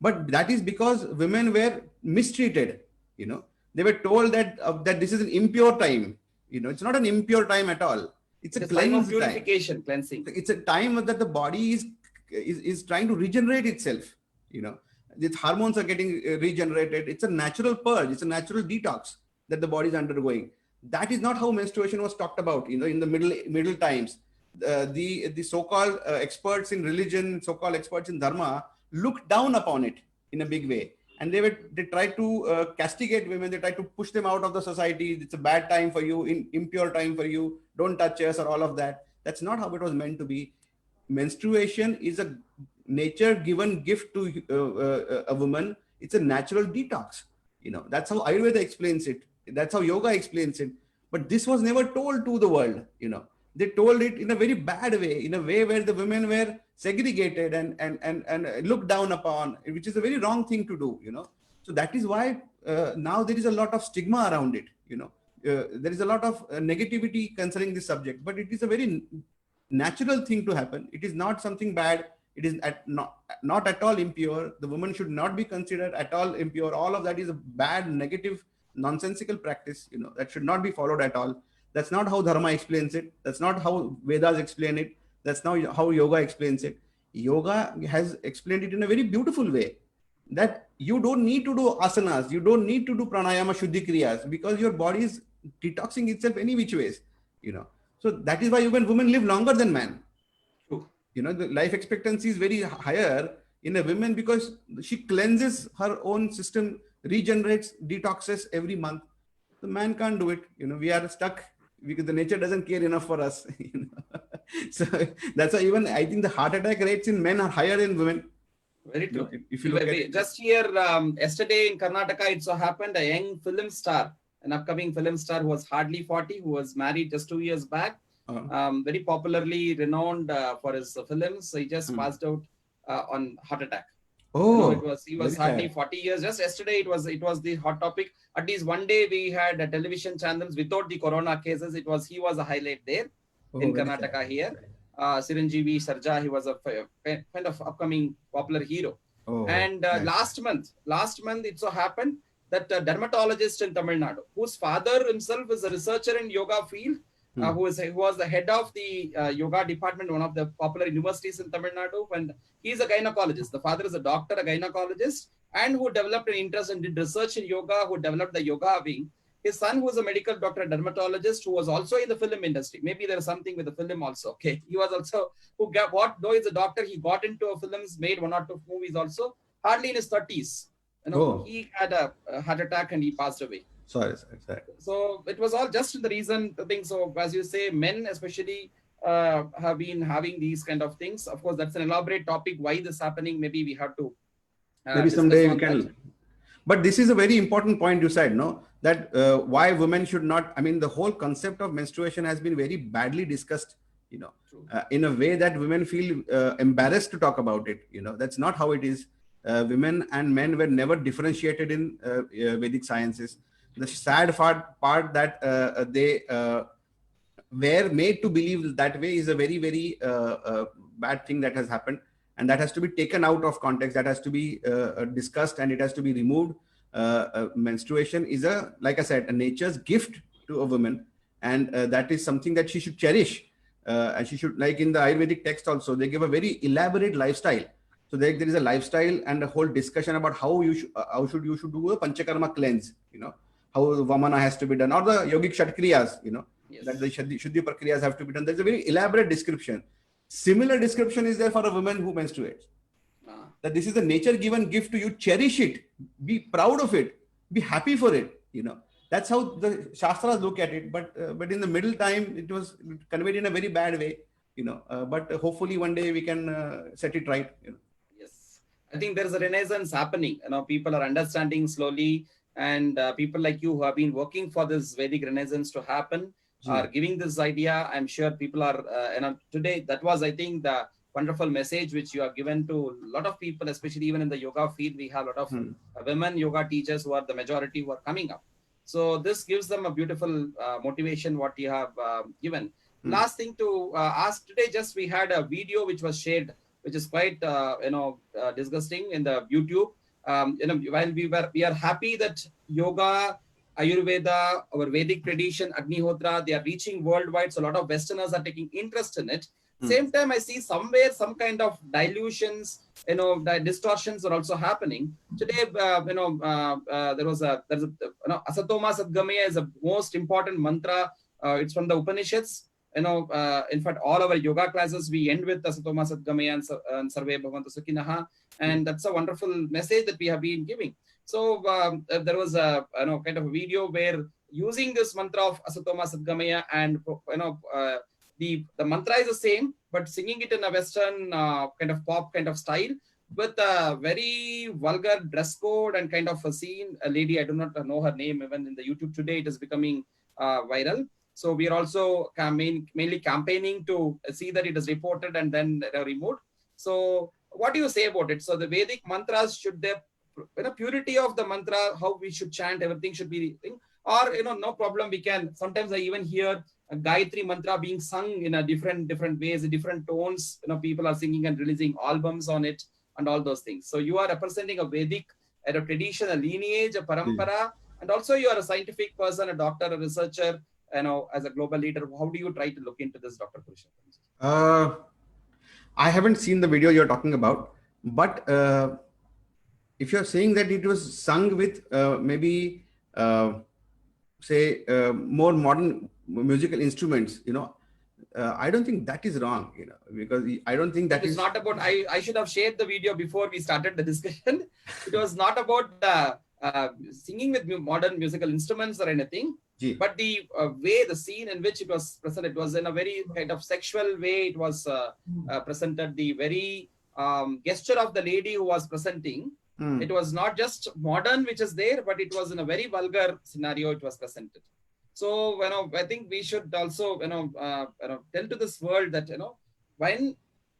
But that is because women were mistreated, They were told that that this is an impure time, It's not an impure time at all. It's a time of purification, cleansing. It's a time that the body is trying to regenerate itself, Its hormones are getting regenerated. It's a natural purge. It's a natural detox that the body is undergoing. That is not how menstruation was talked about, in the middle times. The so-called experts in religion, so-called experts in dharma, looked down upon it in a big way, and they tried to castigate women. They tried to push them out of the society. It's a bad time for you, impure time for you. Don't touch us, or all of that. That's not how it was meant to be. Menstruation is a nature-given gift to a woman. It's a natural detox. That's how Ayurveda explains it. That's how yoga explains it. But this was never told to the world, they told it in a very bad way, in a way where the women were segregated and looked down upon, which is a very wrong thing to do, So that is why now there is a lot of stigma around it, there is a lot of negativity concerning this subject, but it is a very natural thing to happen. It is not something bad. It is not at all impure. The woman should not be considered at all impure. All of that is a bad, negative, nonsensical practice, that should not be followed at all. That's not how Dharma explains it. That's not how Vedas explain it. That's not how yoga explains it. Yoga has explained it in a very beautiful way, that you don't need to do asanas, you don't need to do pranayama shuddhi kriyas, because your body is detoxing itself any which ways, So that is why even women live longer than men. True. The life expectancy is very higher in a woman because she cleanses her own system, regenerates, detoxes every month. The man can't do it. We are stuck because the nature doesn't care enough for us. So that's why even I think the heart attack rates in men are higher than women. Very true. If you look at it. Just here, yesterday in Karnataka, it so happened a young film star, an upcoming film star who was hardly 40, who was married just 2 years back, very popularly renowned for his films. So he just passed out on heart attack. Oh, he was hardly 40 years. Just yesterday, it was the hot topic. At least one day we had television channels without the corona cases. He was a highlight there in Karnataka here. Chiranjeevi Sarja, he was a kind of upcoming popular hero. And last month it so happened that a dermatologist in Tamil Nadu, whose father himself is a researcher in yoga field, who was the head of the yoga department, one of the popular universities in Tamil Nadu, and he's a gynecologist. The father is a doctor, a gynecologist, and who developed an interest and did research in yoga, who developed the yoga wing. His son, who was a medical doctor, a dermatologist, who was also in the film industry. Maybe there is something with the film also. Okay, he was also though he's a doctor, he got into films, made 1 or 2 movies also. Hardly in his 30s, he had a heart attack and he passed away. Sorry. So it was all just the reason. The thing. So as you say, men especially have been having these kind of things. Of course, that's an elaborate topic. Why this happening? Maybe we have to. Maybe someday we can. But this is a very important point you said, no? That why women should not. I mean, the whole concept of menstruation has been very badly discussed, in a way that women feel embarrassed to talk about it. That's not how it is. Women and men were never differentiated in Vedic sciences. The sad part that they were made to believe that way is a very, very bad thing that has happened. And that has to be taken out of context. That has to be discussed and it has to be removed. Menstruation is like I said, a nature's gift to a woman. And that is something that she should cherish. And she should, like in the Ayurvedic text also, they give a very elaborate lifestyle. So there is a lifestyle and a whole discussion about how you should do a Panchakarma cleanse, how Vamana has to be done, or the yogic Shatkriyas, Yes. that the Shuddhi Prakriyas have to be done. There's a very elaborate description. Similar description is there for a woman who menstruates. That this is a nature-given gift to you. Cherish it. Be proud of it. Be happy for it. That's how the Shastras look at it. But in the middle time, it was conveyed in a very bad way. But hopefully one day we can set it right. Yes, I think there is a renaissance happening. People are understanding slowly, and people like you who have been working for this Vedic renaissance to happen are giving this idea. I'm sure people are, today, that was, I think, the wonderful message which you have given to a lot of people, especially even in the yoga field. We have a lot of women yoga teachers who are the majority who are coming up. So this gives them a beautiful motivation, what you have given. Last thing to ask today, just we had a video which was shared, which is quite, disgusting in the YouTube. While we are happy that yoga, Ayurveda, our Vedic tradition, Agnihotra, they are reaching worldwide. So a lot of Westerners are taking interest in it. Same time, I see somewhere some kind of dilutions, the distortions are also happening. Today, there's Asatoma Sadgamaya is the most important mantra. It's from the Upanishads. In fact, all our yoga classes, we end with Asatoma Sadgamaya and Sarve Bhavantu Sukhinaha. And that's a wonderful message that we have been giving. So there was a kind of a video where using this mantra of Asatoma Sadgamaya and the mantra is the same, but singing it in a Western kind of pop kind of style with a very vulgar dress code and kind of a scene. A lady, I do not know her name, even in the YouTube today, it is becoming viral. So we are also mainly campaigning to see that it is reported and then removed. So what do you say about it? So the Vedic mantras, should they, purity of the mantra, how we should chant, everything should be thing, or no problem, we can. Sometimes I even hear a Gayatri mantra being sung in a different ways, different tones. People are singing and releasing albums on it and all those things. So you are representing a Vedic, a tradition, a lineage, a parampara, and also you are a scientific person, a doctor, a researcher. As a global leader, how do you try to look into this, Dr. Purushottam? I haven't seen the video you're talking about, but if you're saying that it was sung with maybe more modern musical instruments, I don't think that is wrong, because I don't think that is not about. I should have shared the video before we started the discussion. It was not about singing with modern musical instruments or anything. But the way, the scene in which it was presented, it was in a very kind of sexual way. It was presented, the very gesture of the lady who was presenting. It was not just modern, which is there, but it was in a very vulgar scenario. It was presented. So, I think we should also, tell to this world that, when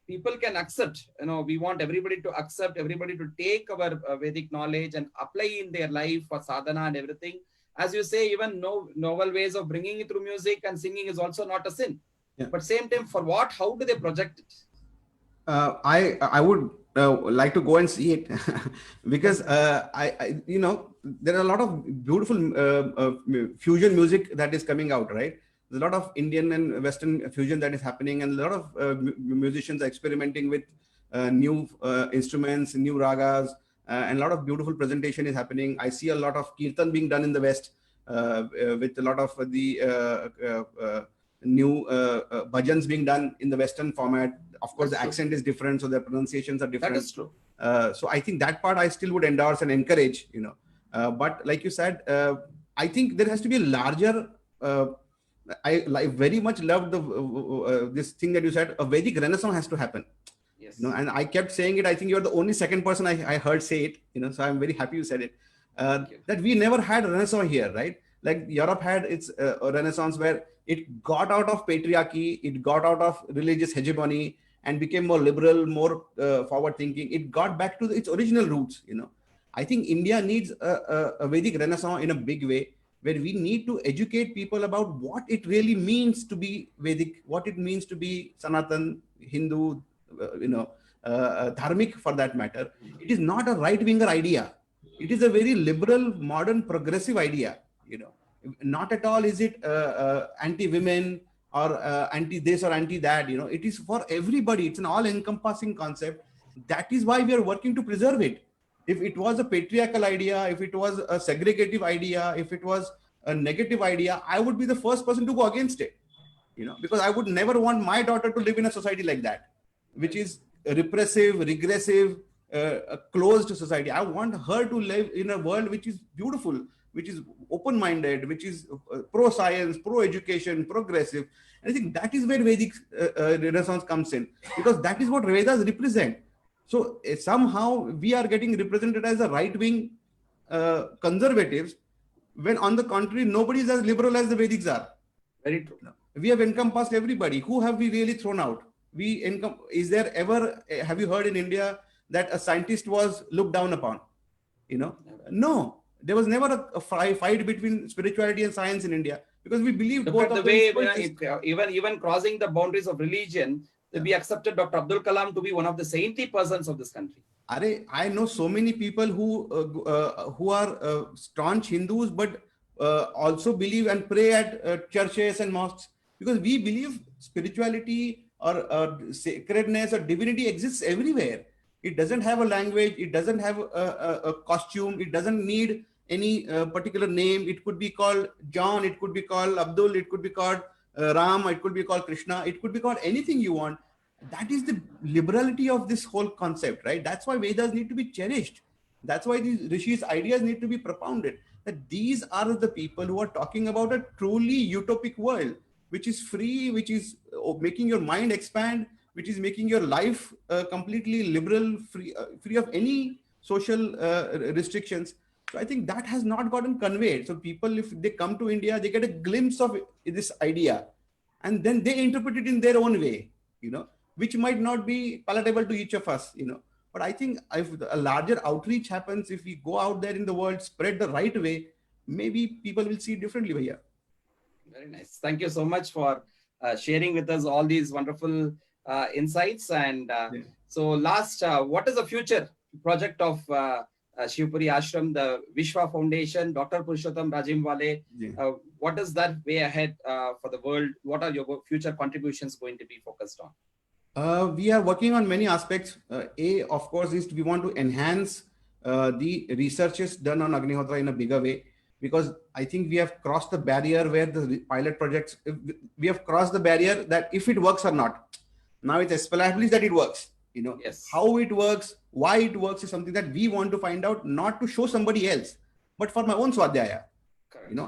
people can accept, we want everybody to accept, everybody to take our Vedic knowledge and apply in their life for sadhana and everything. As you say, even novel ways of bringing it through music and singing is also not a sin. Yeah. But same time, for what? How do they project it? I would like to go and see it because I there are a lot of beautiful fusion music that is coming out, right? There's a lot of Indian and Western fusion that is happening, and a lot of musicians are experimenting with new instruments, new ragas. And a lot of beautiful presentation is happening. I see a lot of kirtan being done in the West with a lot of the new bhajans being done in the Western format. Of course, the accent is different, so their pronunciations are different. That is true. So I think that part I still would endorse and encourage, but like you said, I think there has to be a larger, I very much loved this thing that you said, a Vedic Renaissance has to happen. Yes. And I kept saying it. I think you're the only second person I heard say it, so I'm very happy you said it, that we never had a Renaissance here, right? Like Europe had its a Renaissance where it got out of patriarchy, it got out of religious hegemony and became more liberal, more forward thinking. It got back to its original roots, I think India needs a Vedic Renaissance in a big way, where we need to educate people about what it really means to be Vedic, what it means to be Sanatan, Hindu, dharmic for that matter. It is not a right-winger idea. It is a very liberal, modern, progressive idea. Not at all is it anti-women or anti-this or anti-that. It is for everybody. It's an all-encompassing concept. That is why we are working to preserve it. If it was a patriarchal idea, if it was a segregative idea, if it was a negative idea, I would be the first person to go against it. Because I would never want my daughter to live in a society like that, which is repressive, regressive, a closed society. I want her to live in a world which is beautiful, which is open-minded, which is pro-science, pro-education, progressive. And I think that is where Vedic Renaissance comes in, because that is what Vedas represent. So somehow we are getting represented as a right-wing conservatives, when on the contrary, nobody is as liberal as the Vedics are. Very true. We have encompassed everybody. Who have we really thrown out? Is there ever, have you heard in India that a scientist was looked down upon? No. There was never a fight between spirituality and science in India, because we believed both of them. Even crossing the boundaries of religion, we accepted Dr. Abdul Kalam to be one of the saintly persons of this country. I know so many people who are staunch Hindus, but also believe and pray at churches and mosques, because we believe spirituality or sacredness or divinity exists everywhere. It doesn't have a language. It doesn't have a costume. It doesn't need any particular name. It could be called John. It could be called Abdul. It could be called Ram. It could be called Krishna. It could be called anything you want. That is the liberality of this whole concept, right? That's why Vedas need to be cherished. That's why these rishis' ideas need to be propounded. That these are the people who are talking about a truly utopic world, which is free, which is making your mind expand, which is making your life completely liberal, free of any social restrictions. So I think that has not gotten conveyed. So people, if they come to India, they get a glimpse of this idea, and then they interpret it in their own way, which might not be palatable to each of us, But I think if a larger outreach happens, if we go out there in the world, spread the right way, maybe people will see it differently, Bhaiya. Very nice. Thank you so much for sharing with us all these wonderful insights. And so last, what is the future project of Shivpuri Ashram, the Vishwa Foundation, Dr. Purushottam Rajimwale? What is that way ahead for the world? What are your future contributions going to be focused on? We are working on many aspects. Of course, is we want to enhance the researches done on Agnihotra in a bigger way, because I think we have crossed the barrier where the pilot projects, we have crossed the barrier that if it works or not. Now it's established that it works. Yes. How it works, why it works is something that we want to find out, not to show somebody else, but for my own swadhyaya.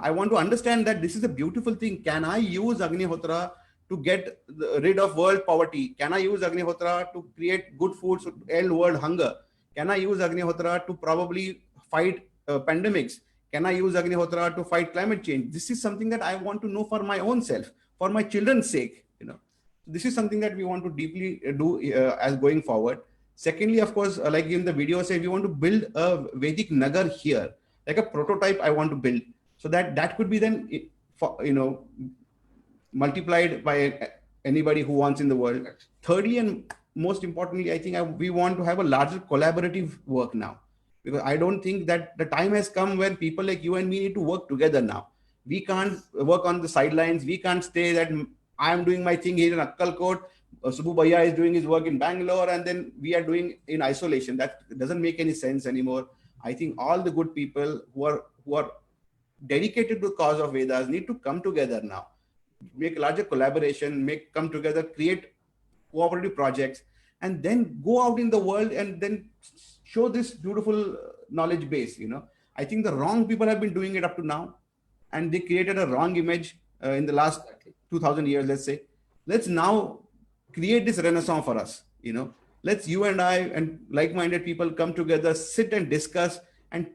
I want to understand that this is a beautiful thing. Can I use Agnihotra to get rid of world poverty? Can I use Agnihotra to create good foods to end world hunger? Can I use Agnihotra to probably fight pandemics? Can I use Agnihotra to fight climate change? This is something that I want to know for my own self, for my children's sake. This is something that we want to deeply do as going forward. Secondly, of course, like in the video say, we want to build a Vedic Nagar here, like a prototype I want to build, so that could be then, multiplied by anybody who wants in the world. Thirdly, and most importantly, I think we want to have a larger collaborative work now, because I don't think that the time has come when people like you and me need to work together now. We can't work on the sidelines. We can't stay that I am doing my thing here in Akkalkot, Subbu Bhaiya is doing his work in Bangalore, and then we are doing in isolation. That doesn't make any sense anymore. I think all the good people who are dedicated to the cause of Vedas need to come together now, make a larger collaboration, come together, create cooperative projects, and then go out in the world and then show this beautiful knowledge base. I think the wrong people have been doing it up to now, and they created a wrong image in the last 2000 years, let's say. Let's now create this renaissance for us. Let's you and I and like-minded people come together, sit and discuss and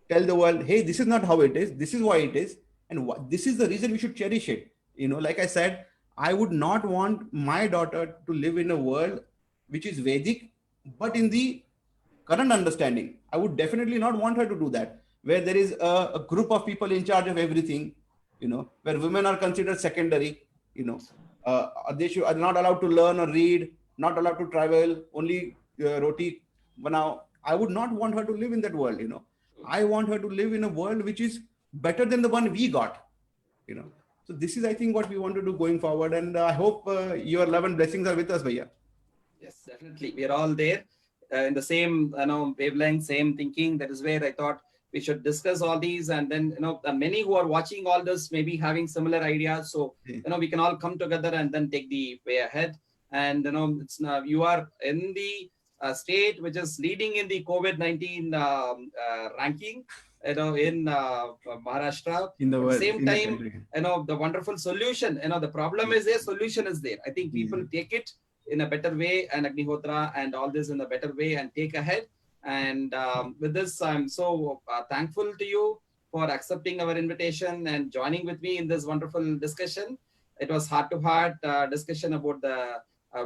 tell the world, hey, this is not how it is. This is why it is. And this is the reason we should cherish it. Like I said, I would not want my daughter to live in a world which is Vedic, but in the current understanding. I would definitely not want her to do that, where there is a group of people in charge of everything, where women are considered secondary, they are not allowed to learn or read, not allowed to travel, only roti banao. I would not want her to live in that world. I want her to live in a world which is better than the one we got. So this is, I think, what we want to do going forward, and I hope your love and blessings are with us, Bhaiya. Yes, definitely. We are all there in the same wavelength, same thinking. That is where I thought we should discuss all these, and then many who are watching all this may be having similar ideas. So we can all come together and then take the way ahead. And it's you are in the state which is leading in the COVID-19 ranking. In Maharashtra. In the world, at the same time, the wonderful solution. The problem is there, solution is there. I think people take it in a better way, and Agnihotra and all this in a better way, and take ahead. And with this, I'm so thankful to you for accepting our invitation and joining with me in this wonderful discussion. It was heart-to-heart discussion about the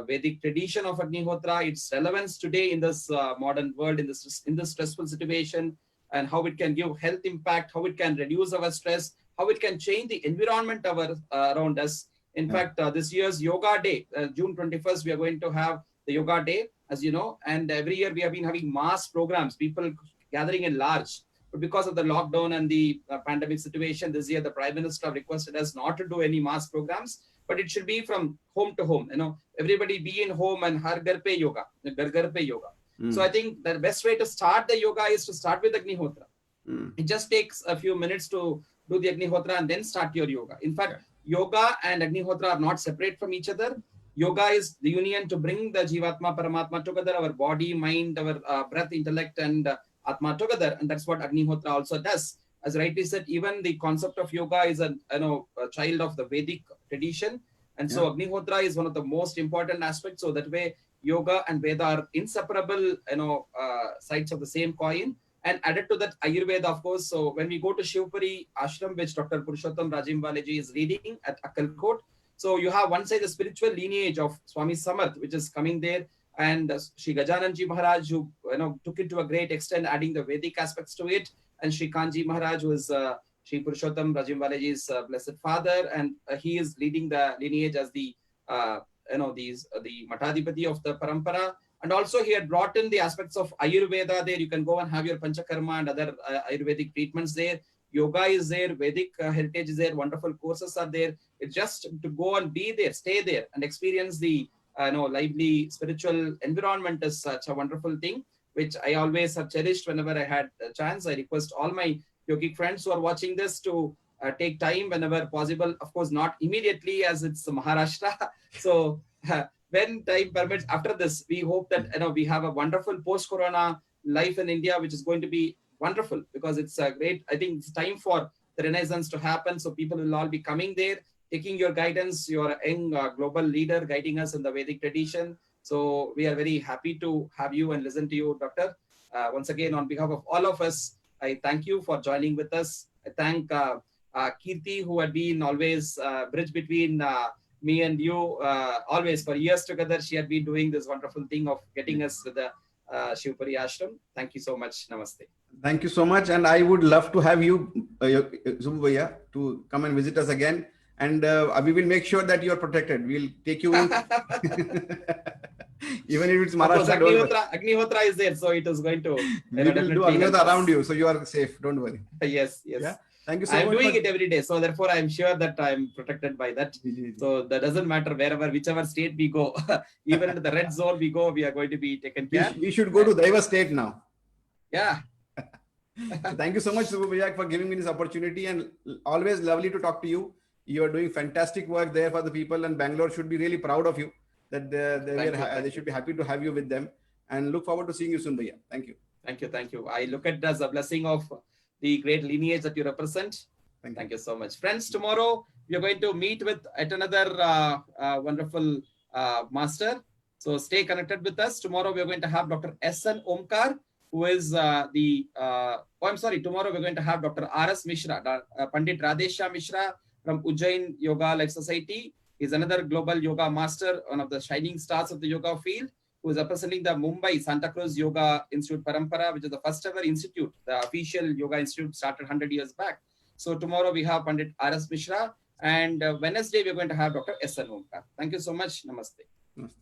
Vedic tradition of Agnihotra, its relevance today in this modern world, in this stressful situation, and how it can give health impact, how it can reduce our stress, how it can change the environment around us. In fact, this year's Yoga Day, June 21st, we are going to have the Yoga Day, as you know, and every year we have been having mass programs, people gathering in large. But because of the lockdown and the pandemic situation, this year the Prime Minister requested us not to do any mass programs, but it should be from home to home. Everybody be in home and har ghar pe yoga, ghar ghar pe yoga. So I think the best way to start the yoga is to start with Agnihotra. It just takes a few minutes to do the Agnihotra and then start your yoga. In fact, yoga and Agnihotra are not separate from each other. Yoga is the union to bring the Jivatma, Paramatma together, our body, mind, our breath, intellect, and Atma together. And that's what Agnihotra also does. As rightly said, even the concept of yoga is a child of the Vedic tradition. And so Agnihotra is one of the most important aspects. So that way, yoga and Veda are inseparable, sides of the same coin. and added to that Ayurveda, of course. So when we go to Shivpuri Ashram, which Dr. Purushottam Rajimwaleji is leading at Akkalkot, so you have one side the spiritual lineage of Swami Samarth, which is coming there, and Sri Gajananji Maharaj, who took it to a great extent, adding the Vedic aspects to it, and Sri Kanji Maharaj, who is Sri Purushottam Rajimwaleji's blessed father, and he is leading the lineage as the the Matadipati of the Parampara. And also he had brought in the aspects of Ayurveda there. You can go and have your Panchakarma and other Ayurvedic treatments there. Yoga is there, Vedic heritage is there, wonderful courses are there. It's just to go and be there, stay there, and experience the lively spiritual environment is such a wonderful thing, which I always have cherished whenever I had a chance. I request all my yogic friends who are watching this to take time whenever possible. Of course, not immediately as it's Maharashtra. So when time permits after this, we hope that we have a wonderful post-corona life in India, which is going to be wonderful, because it's a great, I think it's time for the renaissance to happen. So people will all be coming there, taking your guidance. You're a young global leader guiding us in the Vedic tradition. So we are very happy to have you and listen to you, Doctor. Once again, on behalf of all of us, I thank you for joining with us. I thank Kirti, who had been always bridge between me and you, always for years together. She had been doing this wonderful thing of getting us to the Shivpuri Ashram. Thank you so much. Namaste. Thank you so much. And I would love to have you, Subbu Bhaiya, to come and visit us again. And we will make sure that you are protected. We'll take you in. Even if it's Maharashtra. Agnihotra is there, so it is going to. We will do Agnihotra around you, so you are safe. Don't worry. Yes. Yeah? Thank you so much. I'm doing it every day, so therefore I'm sure that I'm protected by that. So that doesn't matter whichever state we go, even in the red zone we go, we are going to be taken care. We should go to Daiva state now. Yeah. So thank you so much, Subbu Bhaiya, for giving me this opportunity, and always lovely to talk to you. You are doing fantastic work there for the people, and Bangalore should be really proud of you. That they should be happy to have you with them, and look forward to seeing you soon, Bhaiya. Thank you. Thank you. I look at it as a blessing of the great lineage that you represent. Thank you so much. Friends, tomorrow we are going to meet with yet another wonderful master. So stay connected with us. Tomorrow we are going to have Dr. S.N. Omkar, who is tomorrow we're going to have Dr. R.S. Mishra, Pandit Radhesha Mishra from Ujjain Yoga Life Society. He's another global yoga master, one of the shining stars of the yoga field, who is representing the Mumbai Santa Cruz Yoga Institute Parampara, which is the first ever institute, the official yoga institute started 100 years back. So tomorrow we have Pandit R.S. Mishra, and Wednesday we're going to have Dr. S.N. Omkar. Thank you so much. Namaste. Namaste.